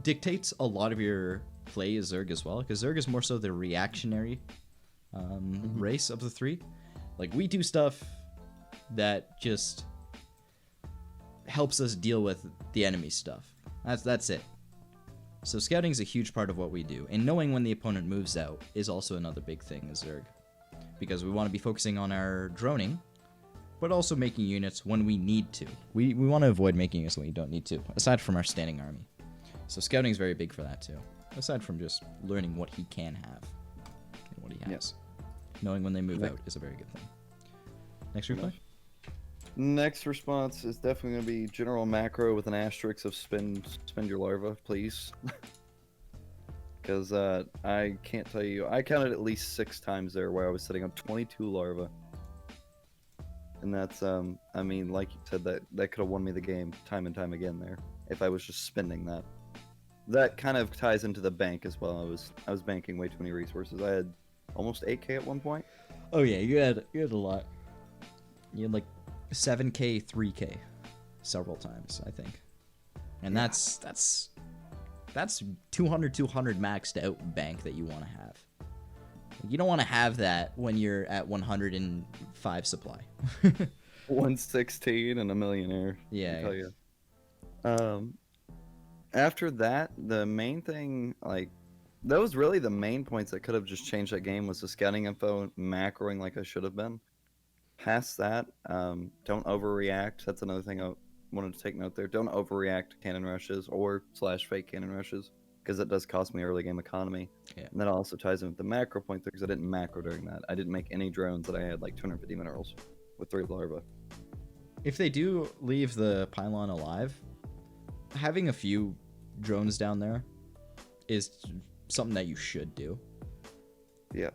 dictates a lot of your play as Zerg as well, because Zerg is more so the reactionary race of the three. Like, we do stuff that just helps us deal with the enemy stuff. That's it. So scouting is a huge part of what we do, and knowing when the opponent moves out is also another big thing as Zerg, because we want to be focusing on our droning, but also making units when we need to. We want to avoid making units when we don't need to, aside from our standing army. So scouting is very big for that too, aside from just learning what he can have and what he has. Yes. Knowing when they move out is a very good thing. Next replay? Next response is definitely going to be general macro with an asterisk of spend your larva, please. Because I can't tell you, I counted at least 6 times there where I was sitting on 22 larvae. And that's, I mean, like you said, that could have won me the game time and time again there, if I was just spending that. That kind of ties into the bank as well. I was banking way too many resources. I had almost 8k at one point. Oh yeah, you had a lot. You had like 7k, 3k several times, I think. And Yeah. that's 200 maxed out bank that you want to have. You don't want to have that when you're at 105 supply. 116 and a millionaire. Yeah. I tell you. After that, the main thing, like, that was really the main points that could have just changed that game was the scouting info, macroing like I should have been. Past that, don't overreact. That's another thing I wanted to take note there. Don't overreact to cannon rushes or / fake cannon rushes, because it does cost me early game economy. Yeah. And that also ties in with the macro point there, because I didn't macro during that. I didn't make any drones that I had like 250 minerals with 3 larvae. If they do leave the pylon alive, having a few drones down there is something that you should do. Yeah.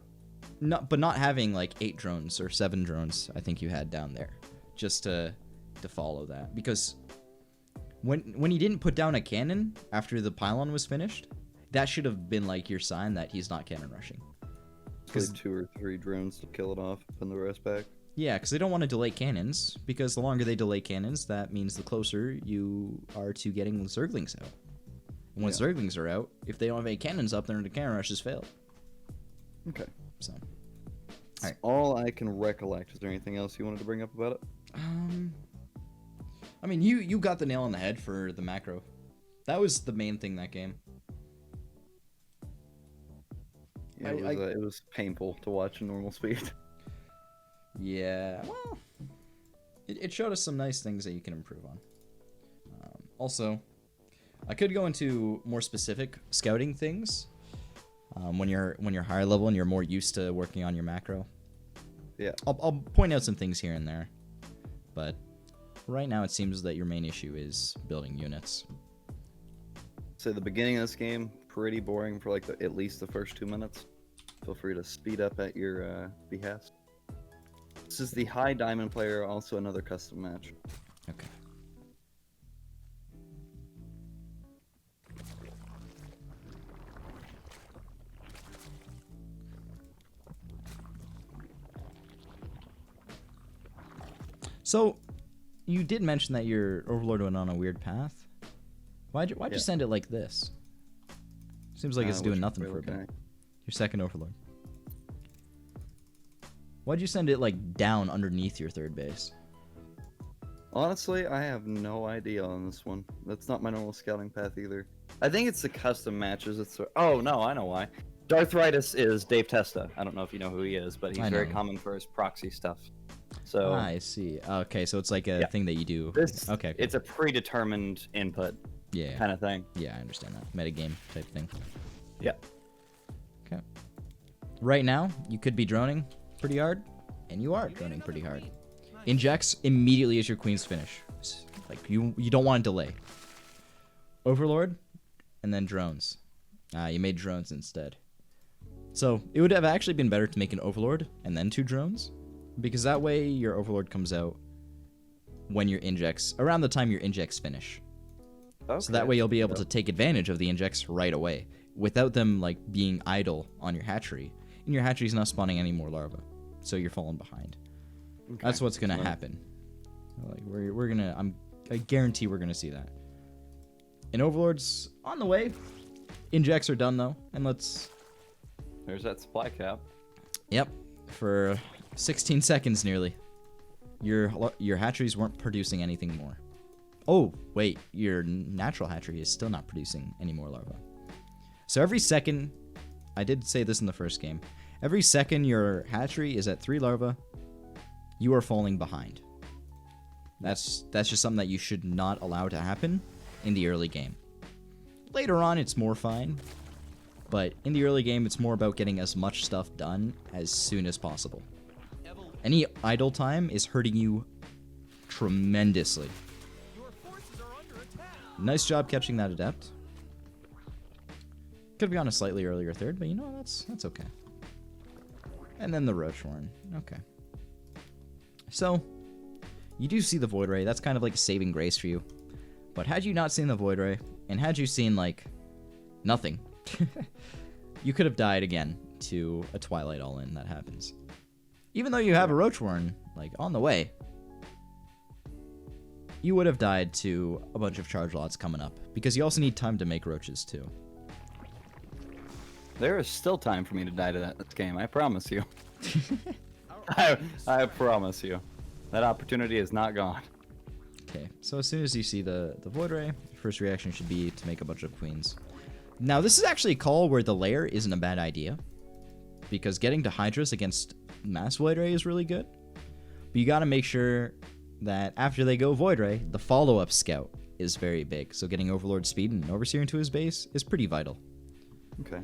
But not having like 8 drones or 7 drones, I think you had down there, just to follow that. Because when he didn't put down a cannon after the pylon was finished, that should have been like your sign that he's not cannon rushing. Because 2 or 3 drones to kill it off and the rest back. Yeah, because they don't want to delay cannons, because the longer they delay cannons, that means the closer you are to getting Zerglings out. And when Zerglings are out, if they don't have any cannons up, then the cannon rush has failed. Okay. So, That's all I can recollect. Is there anything else you wanted to bring up about it? I mean, you got the nail on the head for the macro. That was the main thing that game. Yeah, it was painful to watch in normal speed. Yeah, well, it showed us some nice things that you can improve on. Also, I could go into more specific scouting things when you're higher level and you're more used to working on your macro. Yeah. I'll point out some things here and there, but right now it seems that your main issue is building units. So the beginning of this game, pretty boring for like at least the first 2 minutes. Feel free to speed up at your behest. This is the high diamond player, also another custom match. Okay. So, you did mention that your Overlord went on a weird path. Why'd you send it like this? Seems like it's doing Which nothing we're for a bit. looking at. Your second Overlord. Why'd you send it like down underneath your third base? Honestly, I have no idea on this one. That's not my normal scouting path either. I think it's the custom matches. Oh no, I know why. Darthritis is Dave Testa. I don't know if you know who he is, but he's I very know. common for his proxy stuff. So I see. Okay, so it's like a Yeah. thing that you do. this, Okay. it's a predetermined input Yeah. kind of thing. Yeah, I understand that. Metagame type thing. Yeah. Okay. Right now, you could be droning pretty hard, and you are droning pretty hard. Injects immediately as your queens finish. Like you don't want to delay. Overlord, and then drones. You made drones instead. So it would have actually been better to make an Overlord and then 2 drones, because that way your Overlord comes out when your injects, around the time your injects finish. Okay. So that way you'll be able to take advantage of the injects right away, without them like being idle on your hatchery. And your hatchery's not spawning any more larvae, so you're falling behind. Okay. That's what's gonna happen. Like we're gonna, I guarantee we're gonna see that. And Overlord's on the way. Injects are done though, and There's that supply cap. Yep, for 16 seconds nearly. Your hatcheries weren't producing anything more. Oh wait, your natural hatchery is still not producing any more larvae. So every second, I did say this in the first game, every second your hatchery is at 3 larvae, you are falling behind. That's just something that you should not allow to happen in the early game. Later on, it's more fine, but in the early game, it's more about getting as much stuff done as soon as possible. Any idle time is hurting you tremendously. Nice job catching that adept. Could be on a slightly earlier third, but you know, that's okay. And then the Roachhorn. Okay. So, you do see the Void Ray. That's kind of like a saving grace for you. But had you not seen the Void Ray, and had you seen, like, nothing, you could have died again to a Twilight All-In that happens. Even though you have a Roachhorn, like, on the way, you would have died to a bunch of charge lots coming up. Because you also need time to make roaches, too. There is still time for me to die to that game, I promise you. I promise you. That opportunity is not gone. Okay, so as soon as you see the Void Ray, first reaction should be to make a bunch of queens. Now, this is actually a call where the lair isn't a bad idea, because getting to Hydras against Mass Void Ray is really good. But you gotta make sure that after they go Void Ray, the follow-up scout is very big. So getting Overlord Speed and Overseer into his base is pretty vital. Okay.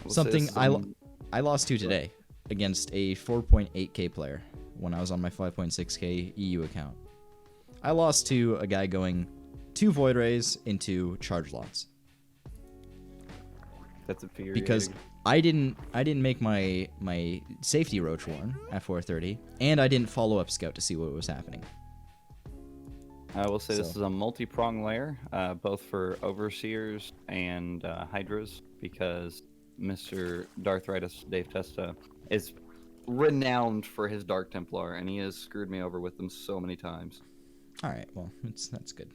Something I lost to today against a 4.8k player when I was on my 5.6k EU account. I lost to a guy going 2 Void Rays into charge lots. That's infuriating. Because I didn't make my safety Roachhorn at 430, and I didn't follow up scout to see what was happening. I will say this is a multi-prong layer, both for Overseers and Hydras, because Mr. Darthritis Dave Testa is renowned for his Dark Templar, and he has screwed me over with them so many times. All right, well, that's good.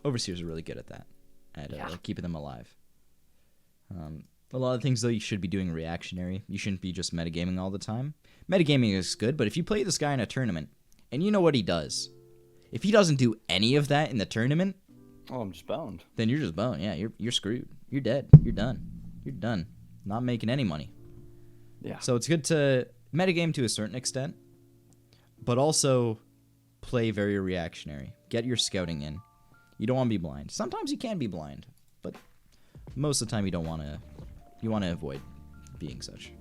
Overseers are really good at that, at keeping them alive. A lot of things, though, you should be doing reactionary. You shouldn't be just metagaming all the time. Metagaming is good, but if you play this guy in a tournament, and you know what he does, if he doesn't do any of that in the tournament... Oh, I'm just boned. Then you're just boned. Yeah, you're screwed. You're dead. You're done. You're done. Not making any money. Yeah. So it's good to metagame to a certain extent, but also play very reactionary. Get your scouting in. You don't want to be blind. Sometimes you can be blind, but most of the time you don't want to. You want to avoid being such.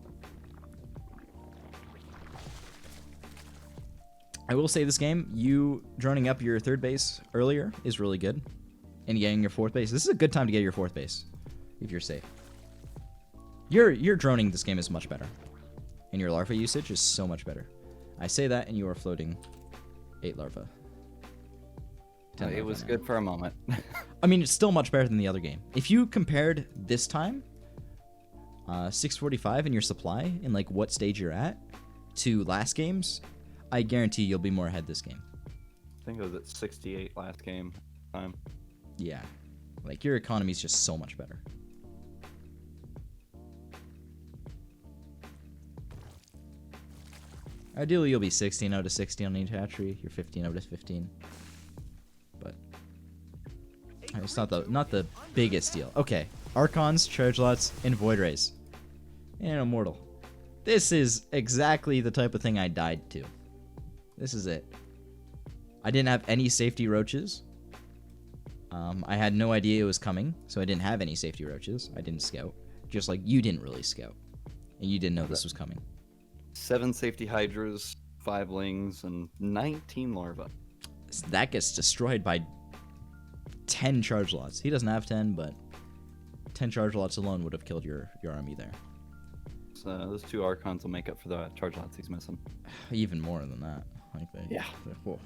I will say this game, you droning up your third base earlier is really good, and getting your fourth base. This is a good time to get your fourth base if you're safe. Your droning this game is much better, and your larva usage is so much better. I say that, and you are floating 8 larvae. It was good for a moment. I mean, it's still much better than the other game. If you compared this time, 645 in your supply, and like what stage you're at, to last game's, I guarantee you'll be more ahead this game. I think it was at 68 last game time. Yeah. Like, your economy's just so much better. Ideally, you'll be 16 out of 60 on each hatchery. You're 15 out of 15. But it's not the biggest deal. Okay, Archons, Charge Lots, and Void Rays. And Immortal. This is exactly the type of thing I died to. This is it. I didn't have any safety roaches. I had no idea it was coming, so I didn't have any safety roaches. I didn't scout. Just like you didn't really scout. And you didn't know this was coming. 7 safety hydras, 5 lings, and 19 larvae. That gets destroyed by 10 charge lots. He doesn't have 10, but 10 charge lots alone would have killed your army there. So those 2 archons will make up for the charge lots he's missing. Even more than that. Yeah. Whoa.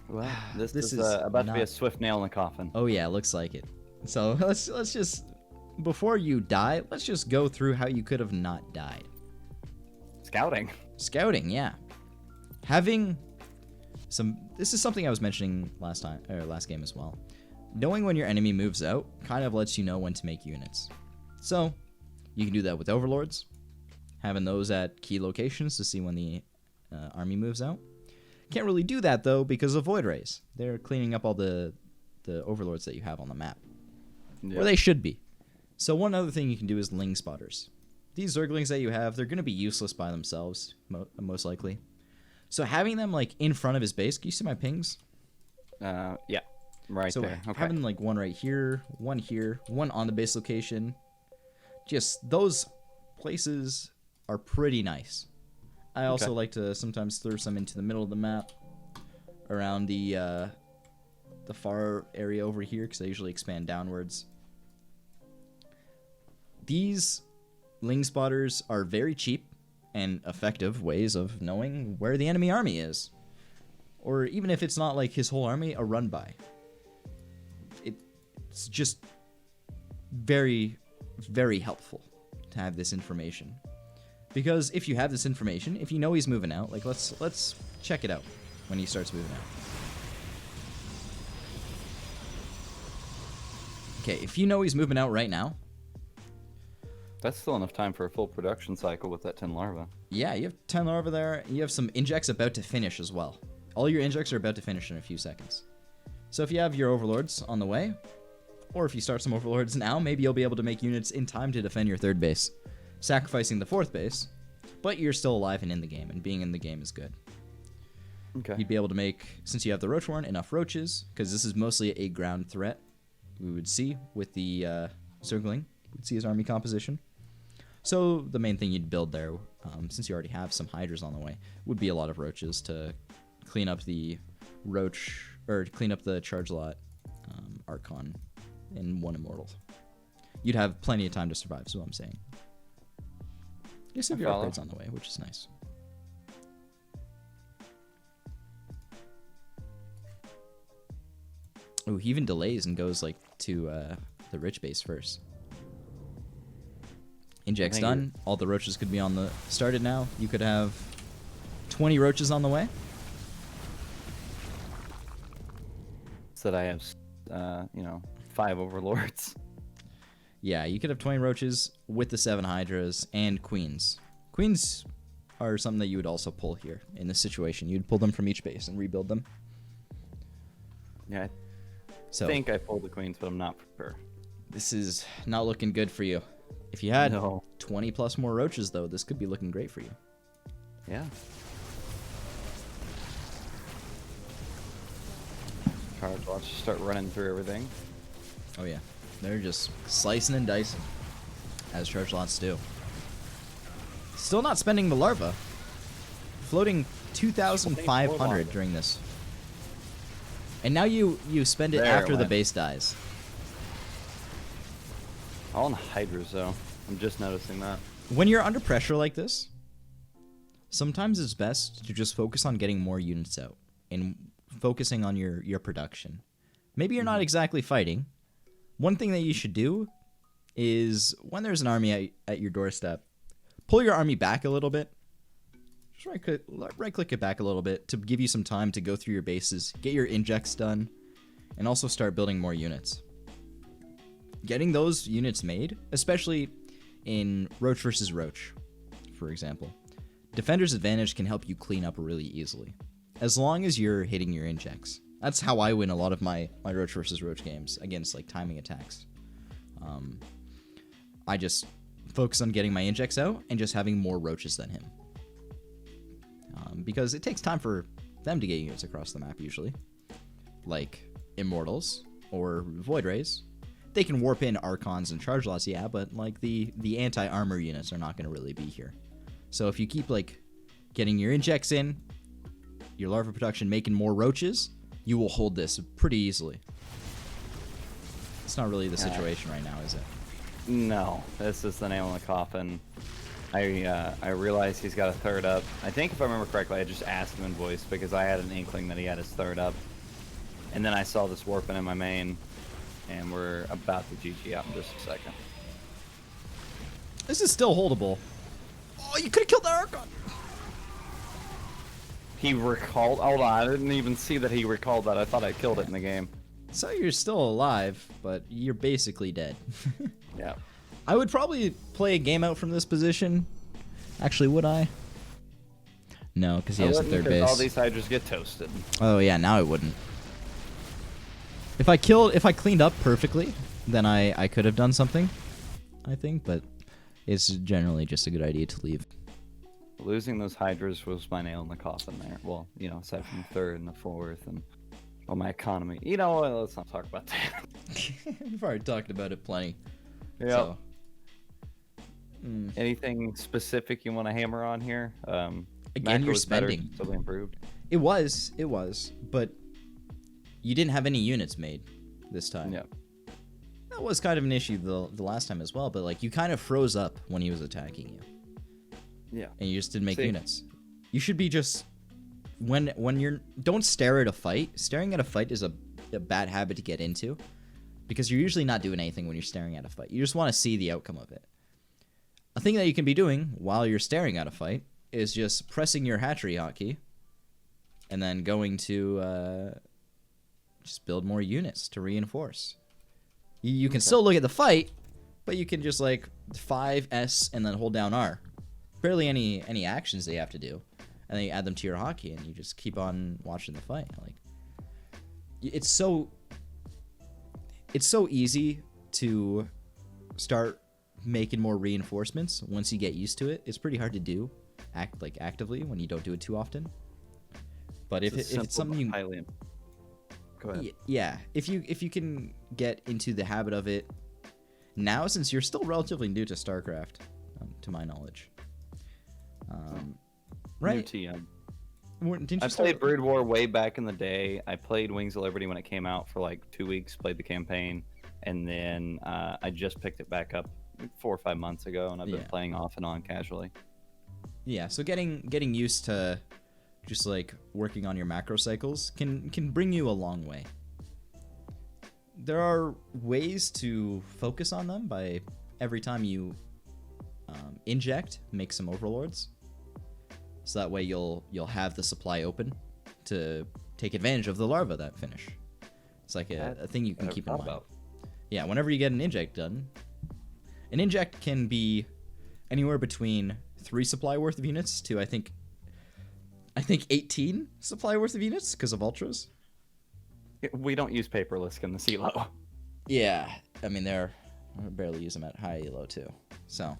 Well, this is about to be a swift nail in the coffin. Oh yeah, looks like it. So let's just, before you die, let's just go through how you could have not died. Scouting, yeah. Having some, this is something I was mentioning last game as well. Knowing when your enemy moves out kind of lets you know when to make units. So you can do that with overlords, having those at key locations to see when the army moves out. Can't really do that though because of Void Rays. They're cleaning up all the overlords that you have on the map. Yep. Or they should be. So one other thing you can do is Ling Spotters. These Zerglings that you have, they're going to be useless by themselves, most likely. So having them like in front of his base, can you see my pings? Yeah, right so there. Okay. Having like one right here, one on the base location. Just those places are pretty nice. I also like to sometimes throw some into the middle of the map, around the far area over here, because I usually expand downwards. These Ling Spotters are very cheap and effective ways of knowing where the enemy army is. Or even if it's not like his whole army, a run by. It's just very, very helpful to have this information. Because if you have this information, if you know he's moving out, like let's check it out when he starts moving out. Okay, if you know he's moving out right now. That's still enough time for a full production cycle with that 10 larvae. Yeah, you have 10 larvae there. You have some injects about to finish as well. All your injects are about to finish in a few seconds. So if you have your overlords on the way, or if you start some overlords now, maybe you'll be able to make units in time to defend your 3rd base. Sacrificing the 4th base, but you're still alive and in the game, and being in the game is good. Okay. You'd be able to make, since you have the Roach Warren, enough roaches, because this is mostly a ground threat we would see with the Zergling. We'd see his army composition. So the main thing you'd build there, since you already have some Hydras on the way, would be a lot of roaches to clean up the roach, or clean up the charge lot Archon and 1 Immortal. You'd have plenty of time to survive, is what I'm saying. You still have your upgrades on the way, which is nice. Oh, he even delays and goes like to the rich base first. Inject's done. All the roaches could be on the started now. You could have 20 roaches on the way. So that I have, 5 overlords. Yeah, you could have 20 roaches with the 7 hydras and queens. Queens are something that you would also pull here in this situation. You'd pull them from each base and rebuild them. Yeah, I think I pulled the queens, but I'm not sure. This is not looking good for you. If you had 20 plus more roaches, though, this could be looking great for you. Yeah. Charge lots just start running through everything. Oh yeah, they're just slicing and dicing, as charge lots do. Still not spending the larva. Floating 2,500 during this. And now you spend it after the base dies. All in hydras, though. I'm just noticing that. When you're under pressure like this, sometimes it's best to just focus on getting more units out and focusing on your production. Maybe you're not exactly fighting. One thing that you should do is when there's an army at your doorstep, pull your army back a little bit. Just right-click it back a little bit to give you some time to go through your bases, get your injects done, and also start building more units. Getting those units made, especially in Roach versus Roach, for example. Defender's Advantage can help you clean up really easily, as long as you're hitting your injects. That's how I win a lot of my Roach versus Roach games against like timing attacks. I just focus on getting my injects out and just having more roaches than him. Because it takes time for them to get units across the map usually. Like Immortals or Void Rays. They can warp in Archons and Charge Lots, yeah, but like the anti-armor units are not going to really be here. So if you keep like getting your injects in, your larva production making more roaches, you will hold this pretty easily. It's not really the situation right now, is it? No, this is the nail in the coffin. I realized he's got a third up. I think if I remember correctly, I just asked him in voice because I had an inkling that he had his third up. And then I saw this warping in my main, and we're about to GG out in just a second. This is still holdable. Oh, you could have killed that Archon! He recalled. Hold on, I didn't even see that he recalled that. I thought I killed it in the game. So you're still alive, but you're basically dead. Yeah. I would probably play a game out from this position. Actually, would I? No, because he has a third base. All these Hydras get toasted. Oh yeah, now I wouldn't. If I cleaned up perfectly, then I could have done something, I think, but it's generally just a good idea to leave. Losing those Hydras was my nail in the coffin there. Well, you know, aside from the third and the fourth and my economy. You know what? Let's not talk about that. We've already talked about it plenty. Yeah. So. Anything specific you want to hammer on here? Again, you're spending. Better, totally improved. It was, but you didn't have any units made this time. Yeah. That was kind of an issue the last time as well, but like you kind of froze up when he was attacking you. Yeah. And you just didn't make units. You should be just when you're don't stare at a fight. Staring at a fight is a bad habit to get into because you're usually not doing anything when you're staring at a fight. You just want to see the outcome of it. A thing that you can be doing while you're staring at a fight is just pressing your hatchery hotkey and then going to just build more units to reinforce. You can still look at the fight, but you can just like 5S and then hold down R. Barely any actions they have to do, and then you add them to your hotkey and you just keep on watching the fight. Like it's so easy to start making more reinforcements once you get used to it. It's pretty hard to do actively when you don't do it too often. But if it's something you go ahead. Yeah, if you can get into the habit of it now, since you're still relatively new to StarCraft, to my knowledge. Right. New TM. Didn't you I played Brood War way back in the day. I played Wings of Liberty when it came out for like 2 weeks, played the campaign, and then I just picked it back up 4 or 5 months ago, and I've been playing off and on casually. Yeah, so getting used to just like working on your macro cycles can bring you a long way. There are ways to focus on them by every time you inject, make some overlords. So that way you'll have the supply open to take advantage of the larvae that finish. It's like a thing you can keep in mind. Yeah, whenever you get an inject done, an inject can be anywhere between 3 supply worth of units to I think 18 supply worth of units because of ultras. We don't use paperless in the CLO. Yeah, I mean I barely use them at high elo too. So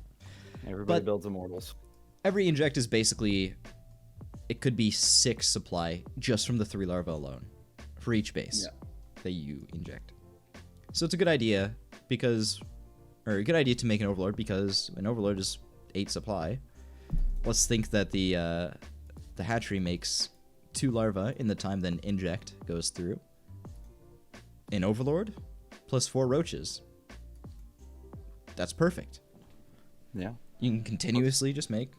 everybody builds immortals. Every inject is basically, it could be 6 supply just from the 3 larvae alone for each base that you inject. So it's a good idea a good idea to make an overlord because an overlord is 8 supply. Let's think that the hatchery makes 2 larvae in the time then inject goes through. An overlord plus 4 roaches. That's perfect. Yeah. You can continuously just make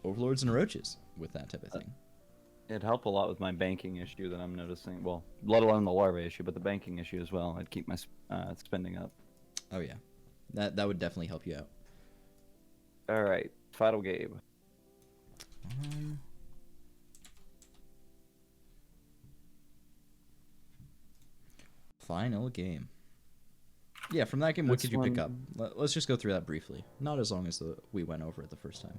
overlords and roaches with that type of thing. It'd help a lot with my banking issue that I'm noticing. Well, let alone the larvae issue, but the banking issue as well. I'd keep my spending up. Oh yeah, that would definitely help you out. All right, final game. Final game. Yeah, from that game, what did you pick up? Let's just go through that briefly. Not as long as we went over it the first time.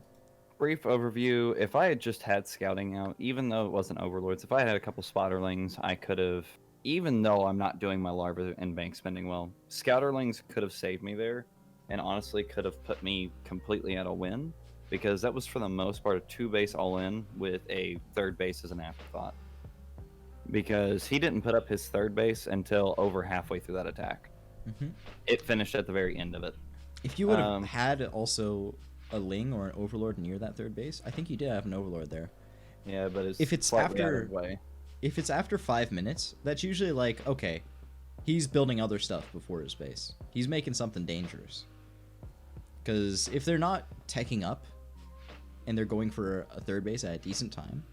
brief overview. If I had just had scouting out, even though it wasn't overlords, if I had a couple spotterlings, I could have, even though I'm not doing my larva and bank spending well, scouterlings could have saved me there, and honestly could have put me completely at a win, because that was for the most part a 2-base all-in with a 3rd base as an afterthought. Because he didn't put up his 3rd base until over halfway through that attack. It finished at the very end of it. If you would have had also a Ling or an Overlord near that 3rd base, I think you did have an Overlord there. Yeah, but if it's after 5 minutes, that's usually like, okay, he's building other stuff before his base. He's making something dangerous. Because if they're not teching up and they're going for a 3rd base at a decent time,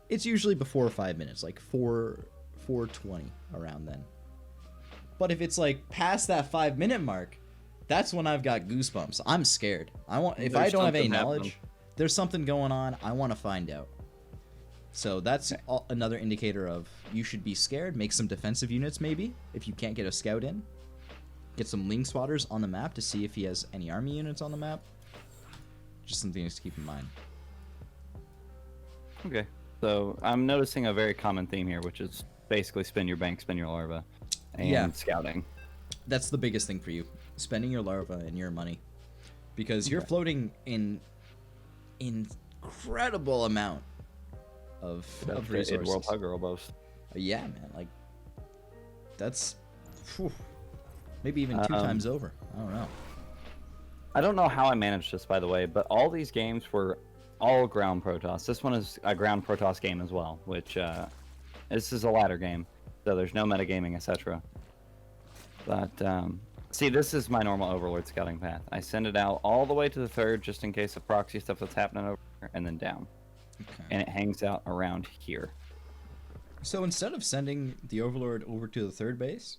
it's usually before 5 minutes, like 4:20 around then. But if it's like past that 5-minute mark, that's when I've got goosebumps. I'm scared. If I don't have any knowledge, there's something going on. I want to find out. So that's another indicator of you should be scared. Make some defensive units maybe if you can't get a scout in. Get some Ling spotters on the map to see if he has any army units on the map. Just some things to keep in mind. Okay. So I'm noticing a very common theme here, which is basically spend your bank, spend your larva, and scouting. That's the biggest thing for you. Spending your larva and your money. Because you're floating in incredible amount of resources. World Hugger almost. Yeah, man. Like, that's maybe even 2 times over. I don't know. I don't know how I managed this, by the way, but all these games were all ground Protoss. This one is a ground Protoss game as well, which this is a ladder game, so there's no metagaming, etc. But see, this is my normal Overlord scouting path. I send it out all the way to the 3rd, just in case of proxy stuff that's happening over there, and then down. Okay. And it hangs out around here. So instead of sending the Overlord over to the 3rd base,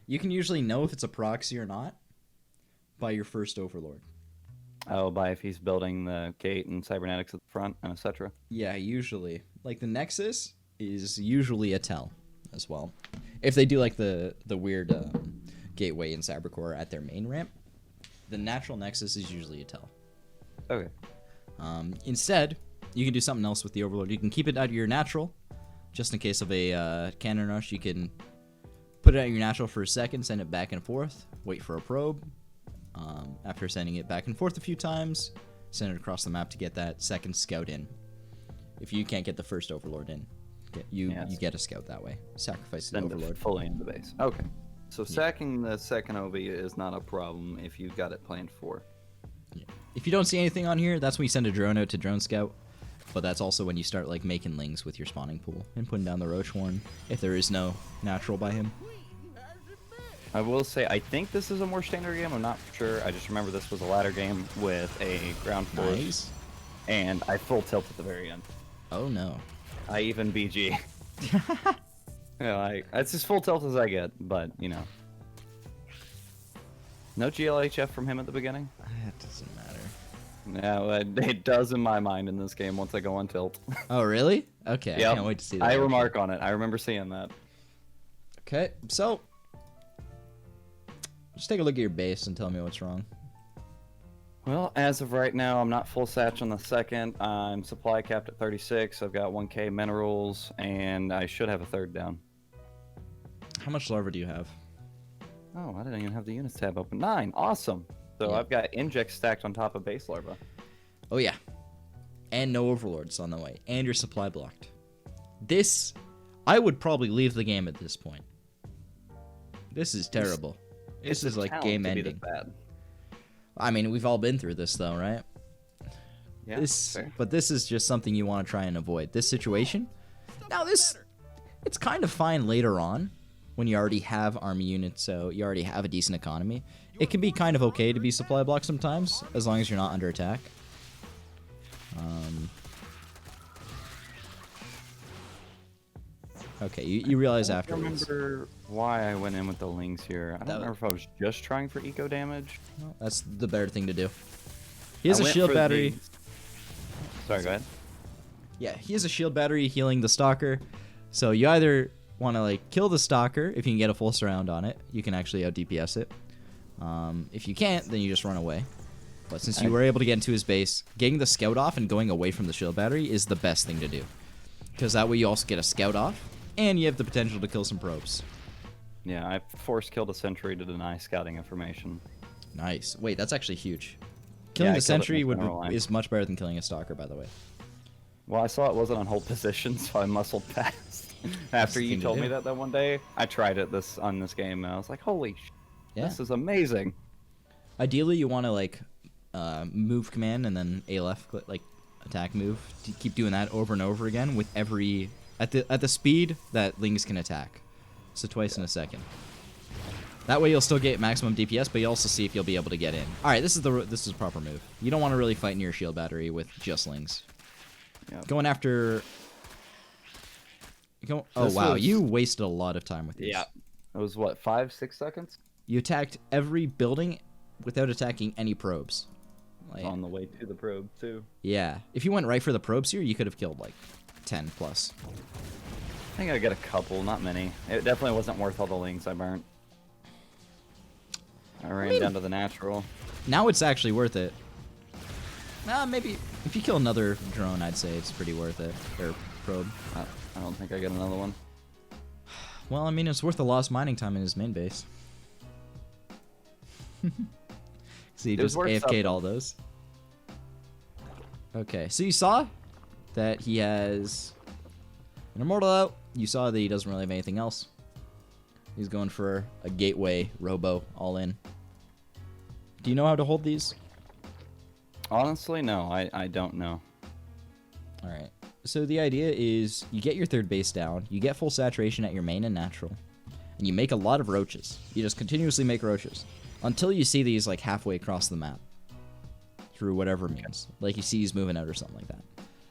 you can usually know if it's a proxy or not by your first Overlord. Oh, by if he's building the gate and cybernetics at the front, and etc. Yeah, usually. Like the Nexus is usually a tell as well. If they do like the weird gateway in Cybercore at their main ramp, the natural Nexus is usually a tell. Okay. Instead, you can do something else with the Overlord. You can keep it at your natural, just in case of a cannon rush. You can put it at your natural for a second, send it back and forth, wait for a probe. After sending it back and forth a few times, send it across the map to get that second scout in. If you can't get the first Overlord in, you get a scout that way. Sacrifice the Overlord. Fully in the base. Okay. So sacking the second OV is not a problem if you've got it planned for. Yeah. If you don't see anything on here, that's when you send a drone out to drone scout. But that's also when you start like making lings with your spawning pool and putting down the Roach Horn if there is no natural by him. I will say, I think this is a more standard game. I'm not sure. I just remember this was a ladder game with a ground force. Nice. And I full tilt at the very end. Oh, no. I even BG. It's as full tilt as I get, but, you know. No GLHF from him at the beginning? That doesn't matter. No, it does in my mind in this game once I go on tilt. Oh, really? Okay, yep. I can't wait to see that. I remark on it. I remember seeing that. Okay, so just take a look at your base and tell me what's wrong. Well, as of right now, I'm not full satch on the second. I'm supply capped at 36. I've got 1k minerals, and I should have a 3rd down. How much larva do you have? Oh, I didn't even have the units tab open. 9. Awesome. So I've got injects stacked on top of base larva. Oh, yeah. And no Overlords on the way. And your supply blocked. This, I would probably leave the game at this point. This is terrible. This is like game ending. I mean, we've all been through this though, right? Yeah. But this is just something you want to try and avoid. This situation. Now it's kind of fine later on when you already have army units, so you already have a decent economy. It can be kind of okay to be supply blocked sometimes, as long as you're not under attack. Okay, you realize afterwards. I don't remember why I went in with the lings here. I don't remember if I was just trying for eco damage. No, that's the better thing to do. He has a shield battery. Sorry, go ahead. Yeah, he has a shield battery healing the stalker. So you either want to like kill the stalker if you can get a full surround on it. You can actually out DPS it. If you can't, then you just run away. But since you were able to get into his base, getting the scout off and going away from the shield battery is the best thing to do. Because that way you also get a scout off, and you have the potential to kill some probes. Yeah, I force killed a sentry to deny scouting information. Nice. Wait, that's actually huge. Killing the sentry is much better than killing a stalker, by the way. Well, I saw it wasn't on hold position, so I muscled past. After you told me that one day, I tried it on this game, and I was like, holy sh**, this is amazing. Ideally, you want to, like, move command and then A left, like, attack move. Keep doing that over and over again with every... At the speed that Lings can attack. So twice in a second. That way you'll still get maximum DPS, but you also see if you'll be able to get in. Alright, this is a proper move. You don't want to really fight near shield battery with just Lings. Yep. Going after... Oh, wow. You wasted a lot of time with these. Yeah. It was, what, 5-6 seconds? You attacked every building without attacking any probes. Like, on the way to the probe, too. Yeah. If you went right for the probes here, you could have killed, like, 10 plus. I think I got a couple, not many. It definitely wasn't worth all the Lings I burnt. I ran down to the natural. Now it's actually worth it. Maybe if you kill another drone, I'd say it's pretty worth it. Or probe. I don't think I get another one. Well, I mean, it's worth the lost mining time in his main base. So you just AFK'd all those. Okay, so you saw that he has an immortal out. You saw that he doesn't really have anything else. He's going for a gateway robo all in. Do you know how to hold these? Honestly, no. I don't know. Alright. So the idea is you get your third base down, you get full saturation at your main and natural, and you make a lot of roaches. You just continuously make roaches until you see these like halfway across the map through whatever means. Like you see he's moving out or something like that.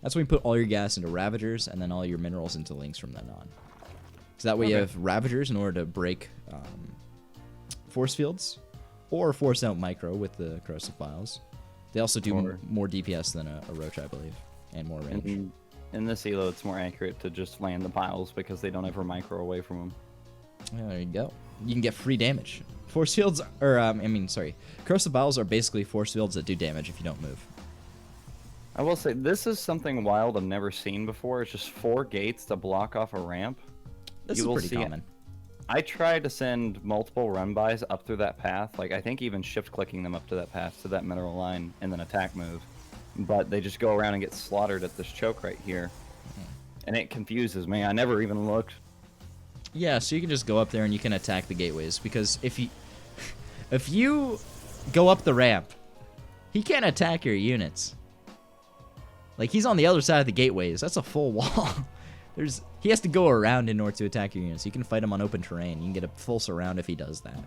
That's when you put all your gas into Ravagers and then all your minerals into Lings from then on. So that way you have Ravagers in order to break force fields or force out micro with the corrosive files. They also do more DPS than a Roach, I believe, and more range. In this elo, it's more accurate to just land the piles because they don't ever micro away from them. Yeah, there you go. You can get free damage. Force fields, or corrosive files are basically force fields that do damage if you don't move. I will say, this is something wild I've never seen before. It's just 4 gates to block off a ramp. This is pretty common. I tried to send multiple run-bys up through that path. Like, I think even shift-clicking them up to that path, to that mineral line, and then attack move. But they just go around and get slaughtered at this choke right here. And it confuses me. I never even looked. Yeah, so you can just go up there and you can attack the gateways. Because if you go up the ramp, he can't attack your units. Like, he's on the other side of the gateways. That's a full wall. He has to go around in order to attack your units. You can fight him on open terrain. You can get a full surround if he does that.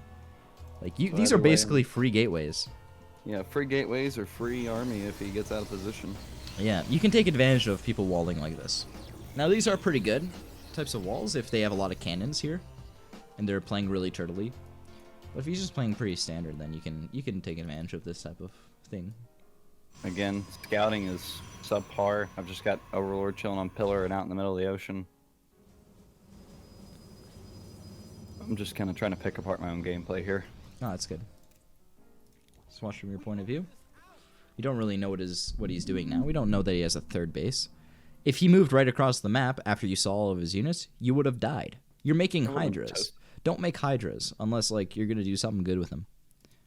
Like, these are basically free gateways. Yeah, free gateways or free army if he gets out of position. Yeah, you can take advantage of people walling like this. Now, these are pretty good types of walls if they have a lot of cannons here and they're playing really turtly. But if he's just playing pretty standard, then you can take advantage of this type of thing. Again, scouting is subpar. I've just got Overlord chilling on pillar and out in the middle of the ocean. I'm just kind of trying to pick apart my own gameplay here. Oh, that's good. Just watch from your point of view. You don't really know what he's doing now. We don't know that he has a third base. If he moved right across the map after you saw all of his units, you would have died. You're making Hydras. Don't make Hydras unless like you're going to do something good with them.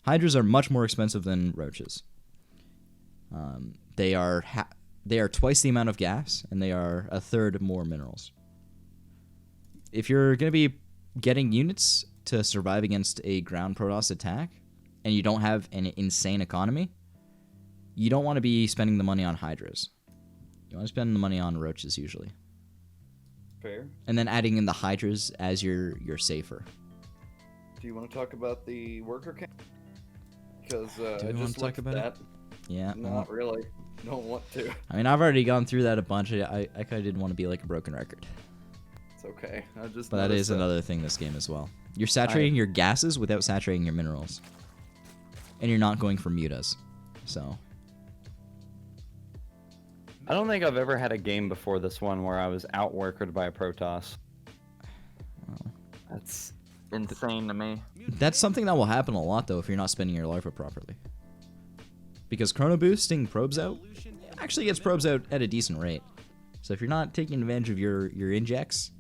Hydras are much more expensive than Roaches. They are twice the amount of gas, and they are a third more minerals. If you're going to be getting units to survive against a ground Protoss attack, and you don't have an insane economy, you don't want to be spending the money on Hydras. You want to spend the money on Roaches, usually. Fair. And then adding in the Hydras as your safer. Do you want to talk about the worker camp? Because I just looked at that. Yeah. Not really. Don't want to. I mean, I've already gone through that a bunch. I kind of didn't want to be like a broken record. It's okay. But that is another thing this game as well. You're saturating your gases without saturating your minerals. And you're not going for mutas. So... I don't think I've ever had a game before this one where I was outworkered by a Protoss. Well, that's insane to me. That's something that will happen a lot, though, if you're not spending your larva properly. because chrono boosting probes out actually gets probes out at a decent rate. So if you're not taking advantage of your injects,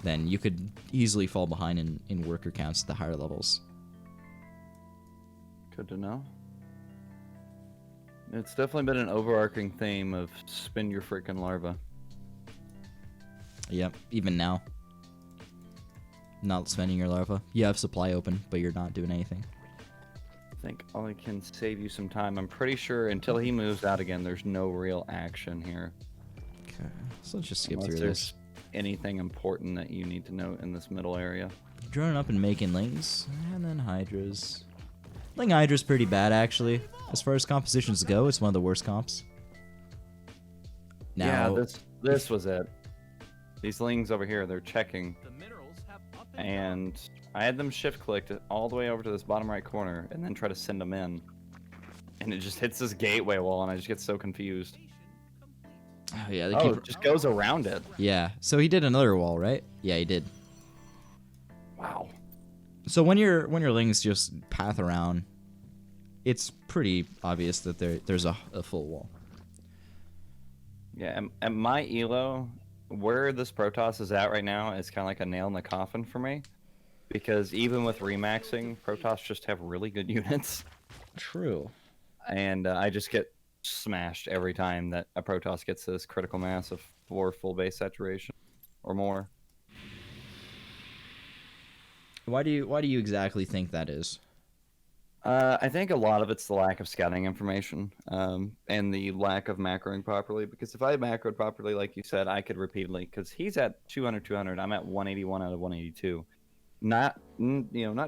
then you could easily fall behind in worker counts at the higher levels. Good to know. It's definitely been an overarching theme of spin your freaking larva. Yep, even now. Not spending your larva. You have supply open, but you're not doing anything. I think I can save you some time. I'm pretty sure until he moves out again, there's no real action here. Okay, so let's just skip Unless through there's this. anything important that you need to know in this middle area. Droning up and making lings, and then hydras. Ling hydra's pretty bad, actually. As far as compositions go, it's one of the worst comps. Now, Yeah, this was it. These lings over here, they're checking. And I had them shift clicked all the way over to this bottom right corner and then try to send them in. And it just hits this gateway wall and I just get so confused. oh yeah, they Oh, keep. it just goes around it. Yeah, so he did another wall, right? Yeah, he did. Wow. So when your lings just path around, it's pretty obvious that there's a full wall. Yeah, at my elo, where this Protoss is at right now is kind of like a nail in the coffin for me. Because even with remaxing, Protoss just have really good units. True. And I just get smashed every time that a Protoss gets this critical mass of 4 full base saturation or more. Why do you exactly think that is? I think a lot of it's the lack of scouting information and the lack of macroing properly. Because if I macroed properly, like you said, I could repeatedly. Because he's at 200, I'm at 181 out of 182. Not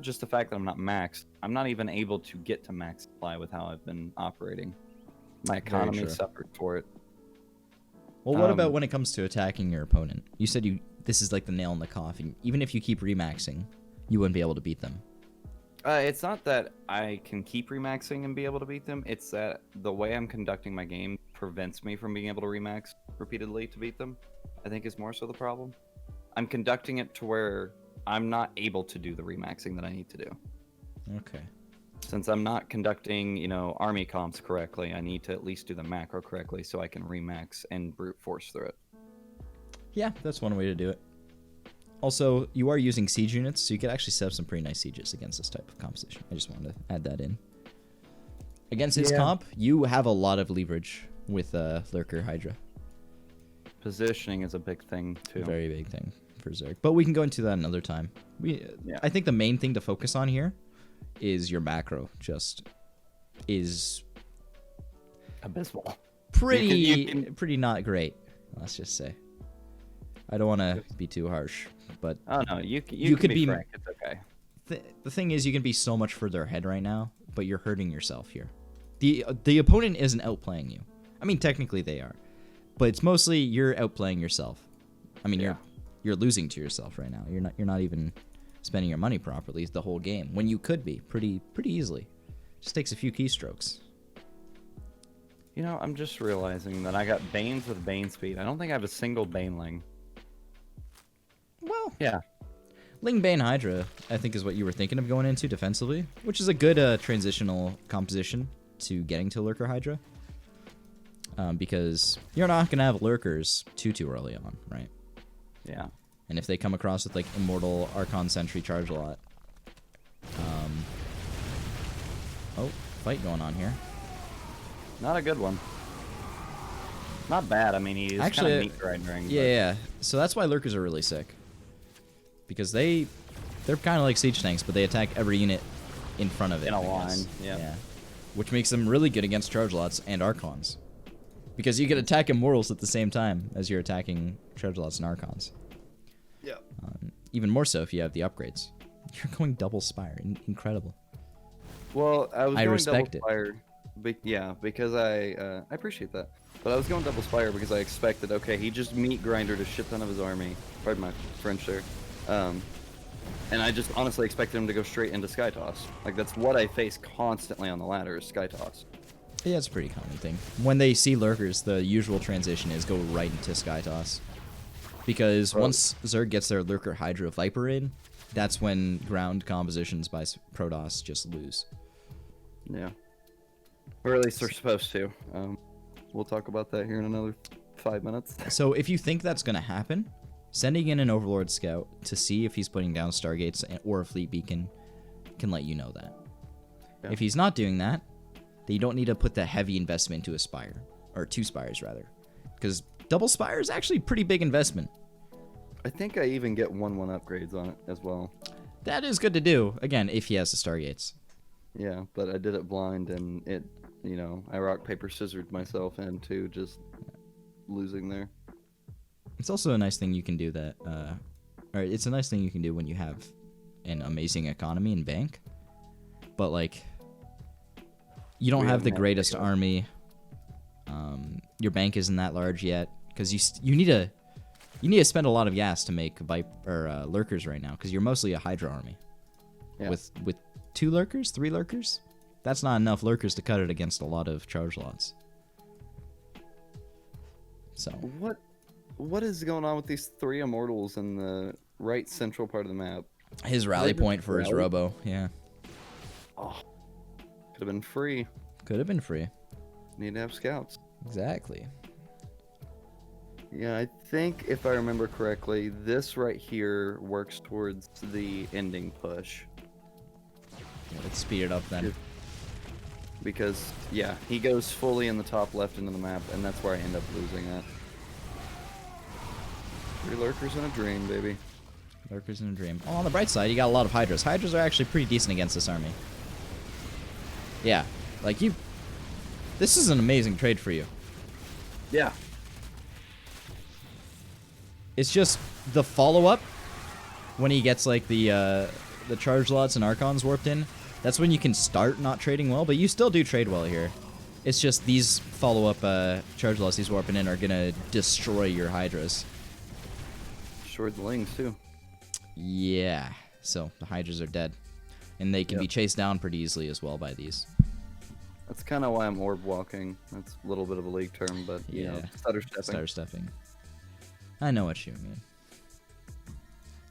just the fact that I'm not maxed. I'm not even able to get to max supply with how I've been operating. My economy suffered for it. Well, what about when it comes to attacking your opponent? You said this is like the nail in the coffin. Even if you keep remaxing, you wouldn't be able to beat them. It's not that I can keep remaxing and be able to beat them. It's that the way I'm conducting my game prevents me from being able to remax repeatedly to beat them. I think is more so the problem. I'm conducting it to where I'm not able to do the remaxing that I need to do. Okay. Since I'm not conducting, army comps correctly, I need to at least do the macro correctly so I can remax and brute force through it. Yeah, that's one way to do it. Also, you are using siege units, so you could actually set up some pretty nice sieges against this type of composition. I just wanted to add that in. Against his comp, you have a lot of leverage with Lurker Hydra. Positioning is a big thing, too. Very big thing for Zerg. But we can go into that another time. I think the main thing to focus on here is your macro. Just is abysmal. Pretty not great, let's just say. I don't want to be too harsh, but oh no, you could be frank. It's okay. The thing is, you can be so much further ahead right now, but you're hurting yourself here. The opponent isn't outplaying you. I mean, technically they are, but it's mostly you're outplaying yourself. I mean, you're losing to yourself right now. You're not even spending your money properly the whole game when you could be pretty easily. Just takes a few keystrokes. I'm just realizing that I got Banes with Bane speed. I don't think I have a single Baneling. Well, yeah. Ling Bane Hydra, I think, is what you were thinking of going into defensively, which is a good transitional composition to getting to Lurker Hydra. Because you're not going to have Lurkers too early on, right? Yeah. And if they come across with, like, Immortal Archon Sentry Charge a lot. Oh, fight going on here. Not a good one. Not bad. I mean, he's actually kind of meat grinding. Yeah. So that's why Lurkers are really sick. Because they're kind of like siege tanks, but they attack every unit in front of it. In a line, yeah. Which makes them really good against charge lots and archons. Because you can attack immortals at the same time as you're attacking charge lots and archons. Yeah. Even more so if you have the upgrades. You're going double spire. Incredible. Well, I was going respect double spire. Because I appreciate that. But I was going double spire because I expected, okay, he just meat grindered a shit ton of his army. Pardon my French there. And I just honestly expected him to go straight into Sky Toss. Like, that's what I face constantly on the ladder is Sky Toss. Yeah, it's a pretty common thing. When they see Lurkers, the usual transition is go right into Sky Toss. Because once Zerg gets their Lurker Hydra Viper in, that's when ground compositions by Protoss just lose. Yeah. Or at least they're supposed to. We'll talk about that here in another 5 minutes. So if you think that's going to happen, sending in an Overlord Scout to see if he's putting down Stargates or a Fleet Beacon can let you know that. Yeah. If he's not doing that, then you don't need to put the heavy investment into a Spire. Or 2 Spires, rather. Because double Spire is actually a pretty big investment. I think I even get 1/1 upgrades on it as well. That is good to do, again, if he has the Stargates. Yeah, but I did it blind, and it, I rock, paper, scissored myself into just losing there. It's also a nice thing you can do that, or it's a nice thing you can do when you have an amazing economy and bank, but, like, you don't have the greatest army, your bank isn't that large yet, because you need to spend a lot of gas to make lurkers right now, because you're mostly a Hydra army. Yeah. With 2 lurkers, 3 lurkers, that's not enough lurkers to cut it against a lot of charge lots. So what is going on with these 3 immortals in the right central part of the map? His rally point for his robo, yeah. Oh, could have been free. Could have been free. Need to have scouts. Exactly. Yeah, I think if I remember correctly, this right here works towards the ending push. Yeah, let's speed it up then. Because, yeah, he goes fully in the top left into the map, and that's where I end up losing it. 3 lurkers in a dream, baby. Lurkers in a dream. Oh, on the bright side, you got a lot of Hydras. Hydras are actually pretty decent against this army. Yeah, like this is an amazing trade for you. Yeah. It's just the follow-up when he gets like the charge lots and Archons warped in. That's when you can start not trading well, but you still do trade well here. It's just these follow-up charge lots he's warping in are gonna destroy your Hydras. Short the lings too. Yeah, so the Hydras are dead, and they can be chased down pretty easily as well by these. That's kind of why I'm orb walking. That's a little bit of a league term, but you know, stutter stepping. Stutter stepping. I know what you mean.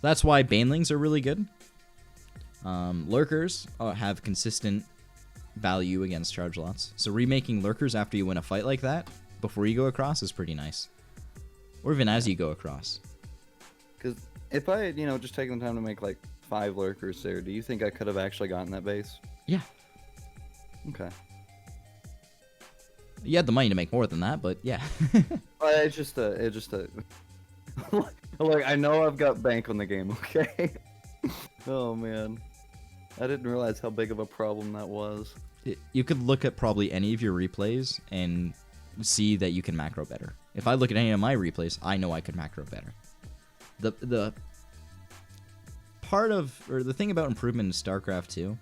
That's why Banelings are really good. Lurkers have consistent value against charge lots. So remaking Lurkers after you win a fight like that, before you go across, is pretty nice. Or even as you go across. Because if I had, just taken the time to make like 5 Lurkers there, do you think I could have actually gotten that base? Yeah. Okay. You had the money to make more than that, but yeah. It's just a. Look, I know I've got bank on the game, okay? Oh man, I didn't realize how big of a problem that was. You could look at probably any of your replays and see that you can macro better. If I look at any of my replays, I know I could macro better. The thing about improvement in StarCraft 2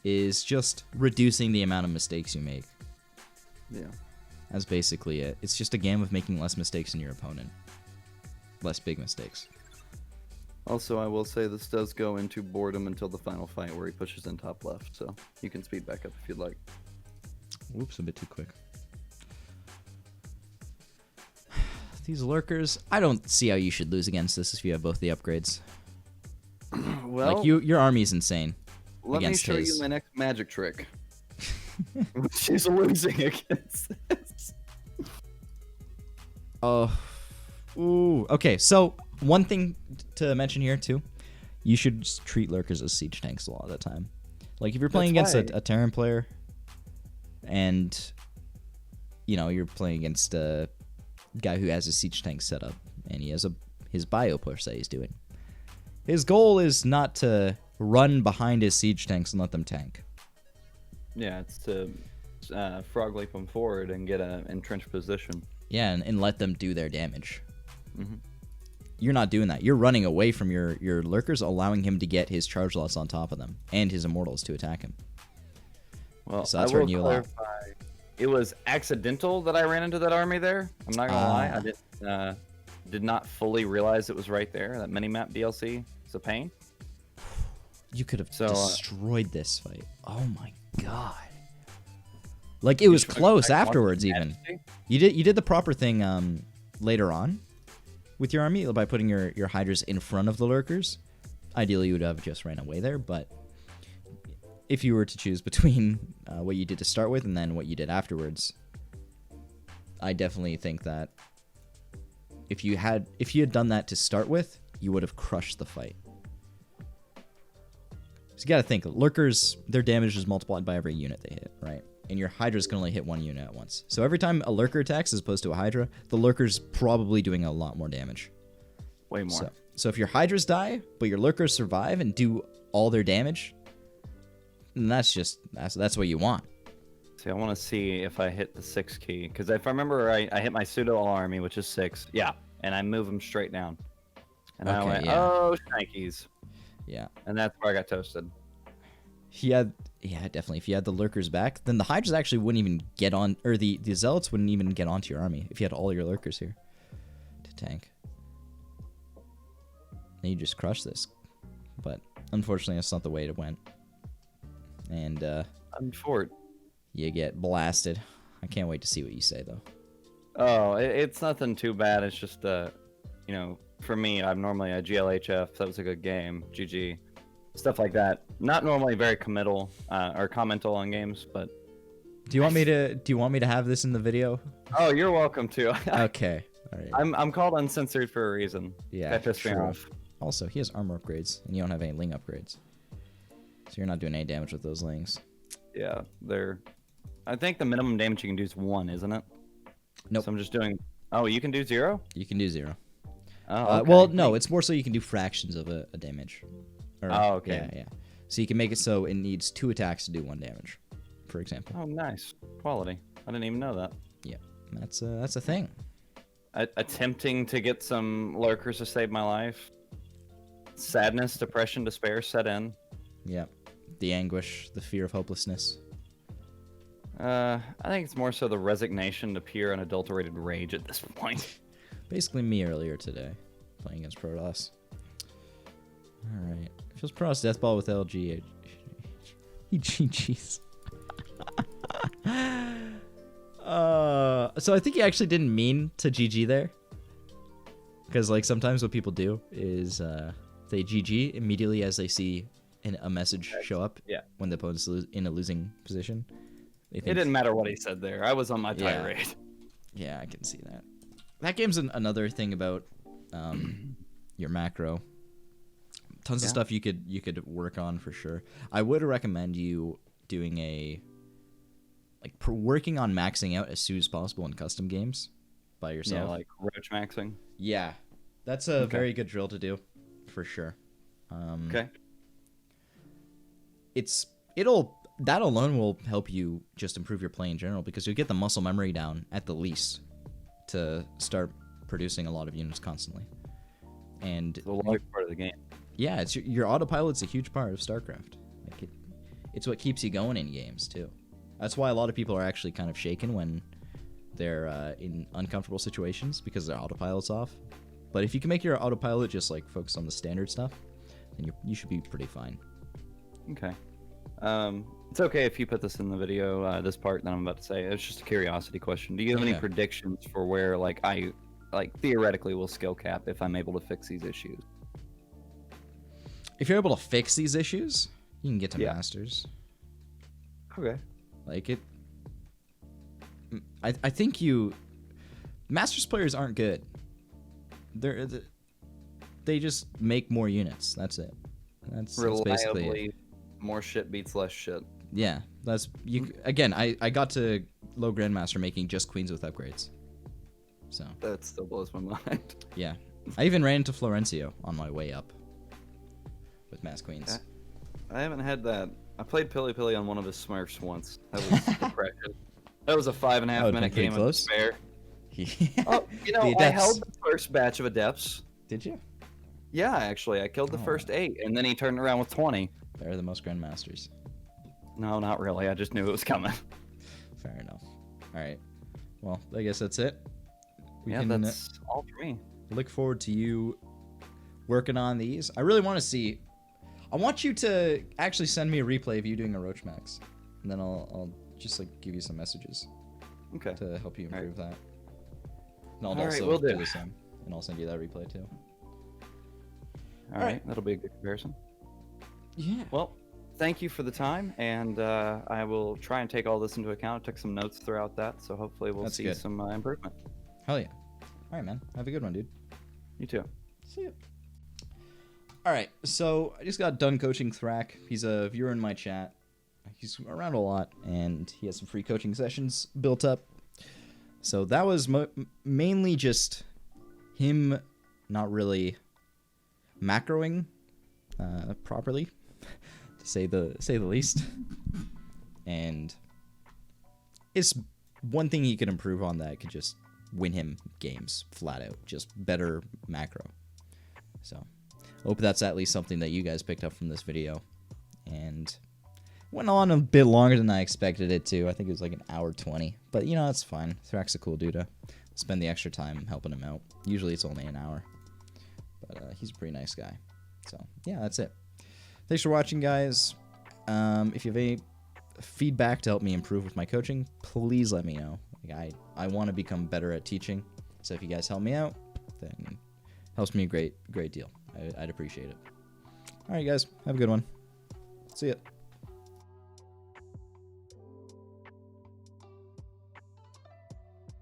is just reducing the amount of mistakes you make. Yeah. That's basically it. It's just a game of making less mistakes than your opponent. Less big mistakes. Also, I will say this does go into boredom until the final fight where he pushes in top left, so you can speed back up if you'd like. Whoops, a bit too quick. These lurkers, I don't see how you should lose against this if you have both the upgrades. Well, like your army's insane. Let me show you my next magic trick. She's losing against this. Oh. Ooh. Okay, so one thing to mention here, too. You should just treat lurkers as siege tanks a lot of the time. Like, if you're playing against a Terran player, and, you're playing against a guy who has a siege tank set up, and he has his bio push that he's doing. His goal is not to run behind his siege tanks and let them tank. Yeah, it's to frog leap them forward and get an entrenched position. Yeah, and let them do their damage. Mm-hmm. You're not doing that. You're running away from your lurkers, allowing him to get his charge lots on top of them, and his immortals to attack him. Well, so that's I will hurting you a lot. It was accidental that I ran into that army there. I'm not gonna lie. I did not fully realize it was right there. That minimap DLC is a pain. You could have destroyed this fight. Oh my god! Like, it was close afterwards. Even you did the proper thing later on with your army by putting your hydras in front of the lurkers. Ideally, you would have just ran away there, but if you were to choose between what you did to start with and then what you did afterwards, I definitely think that if you had done that to start with, you would have crushed the fight. So you got to think, lurkers, their damage is multiplied by every unit they hit, right? And your Hydras can only hit one unit at once. So every time a lurker attacks as opposed to a Hydra, the lurker's probably doing a lot more damage. Way more. So if your Hydras die, but your lurkers survive and do all their damage, then that's what you want. See, I want to see if I hit the 6 key. Because if I remember right, I hit my pseudo all army, which is 6. Yeah. And I move them straight down. And I went, oh, shnikes. Yeah. And that's where I got toasted. Yeah, definitely. If you had the lurkers back, then the Hydras actually wouldn't even get on, or the Zealots wouldn't even get onto your army if you had all your lurkers here to tank. Then you just crush this. But unfortunately, that's not the way it went. And I'm short. You get blasted. I can't wait to see what you say, though. Oh, it's nothing too bad. It's just, for me, I'm normally a GLHF. That was a good game. GG. Stuff like that. Not normally very committal or commental on games, but. Do you want me to have this in the video? Oh, you're welcome to. Okay. All right. I'm called uncensored for a reason. Yeah. That pissed me off. Also, he has armor upgrades, and you don't have any Ling upgrades. So you're not doing any damage with those Lings. Yeah, I think the minimum damage you can do is 1, isn't it? Nope. So I'm just doing. Oh, you can do 0? You can do 0. Oh, okay. Well, no, it's more so you can do fractions of a damage. Oh, okay. Yeah. So you can make it so it needs 2 attacks to do 1 damage, for example. Oh, nice. Quality. I didn't even know that. Yeah, that's a thing. Attempting to get some lurkers to save my life. Sadness, depression, despair set in. Yeah. The anguish, the fear of hopelessness. I think it's more so the resignation to pure unadulterated rage at this point. Basically me earlier today, playing against Protoss. Alright. Feels Protoss Deathball with LG. GG's. So I think he actually didn't mean to GG there. Because, like, sometimes what people do is they GG immediately as they see a message show up when the opponent's in a losing position. It didn't matter what he said there. I was on my tirade. Yeah, I can see that. That game's another thing about your macro. Tons of stuff you could work on for sure. I would recommend you doing working on maxing out as soon as possible in custom games by yourself. Yeah, like roach maxing. Yeah, that's a very good drill to do, for sure. Okay. That alone will help you just improve your play in general because you'll get the muscle memory down at the least to start producing a lot of units constantly. And it's a large part of the game. Yeah, it's your autopilot's a huge part of StarCraft. Like it's what keeps you going in games too. That's why a lot of people are actually kind of shaken when they're in uncomfortable situations because their autopilot's off. But if you can make your autopilot just like focus on the standard stuff, then you should be pretty fine. Okay. It's okay if you put this in the video, this part that I'm about to say. It's just a curiosity question. Do you have any predictions for where I theoretically will skill cap if I'm able to fix these issues? If you're able to fix these issues, you can get to Masters. Okay. I think Masters players aren't good. They just make more units. That's it. That's basically it. More shit beats less shit. Yeah, again, I got to low grandmaster making just queens with upgrades. So that still blows my mind. Yeah, I even ran into Florencio on my way up with mass queens. I haven't had that. I played Pilly Pilly on one of his Smurfs once. That was depression. That was a 5.5 minute game of despair. Oh, I held the first batch of adepts. Did you? Yeah, actually, I killed the first 8, and then he turned around with 20. They're the most grandmasters. No, not really. I just knew it was coming. Fair enough. All right. Well, I guess that's it. That's all for me. Look forward to you working on these. I really want to see. I want you to actually send me a replay of you doing a Roach Max, and then I'll just give you some messages. Okay. To help you improve that. And I'll we'll do the same, and I'll send you that replay too. All right. That'll be a good comparison. Yeah. Well, thank you for the time, and I will try and take all this into account. I took some notes throughout that, so hopefully we'll see some improvement. Hell yeah. All right, man. Have a good one, dude. You too. See ya. All right, so I just got done coaching Thrak. He's a viewer in my chat. He's around a lot, and he has some free coaching sessions built up. So that was mainly just him not really macroing properly, to say the least. And it's one thing he could improve on that could just win him games flat out. Just better macro. So hope that's at least something that you guys picked up from this video. And went on a bit longer than I expected it to. I think it was like an hour 20. But, you know, that's fine. Thrak's a cool dude. I'll spend the extra time helping him out. Usually it's only an hour. But he's a pretty nice guy. So, yeah, that's it. Thanks for watching, guys. If you have any feedback to help me improve with my coaching, please let me know. Like, I want to become better at teaching. So if you guys help me out, then it helps me a great deal. I'd appreciate it. All right, guys. Have a good one. See ya.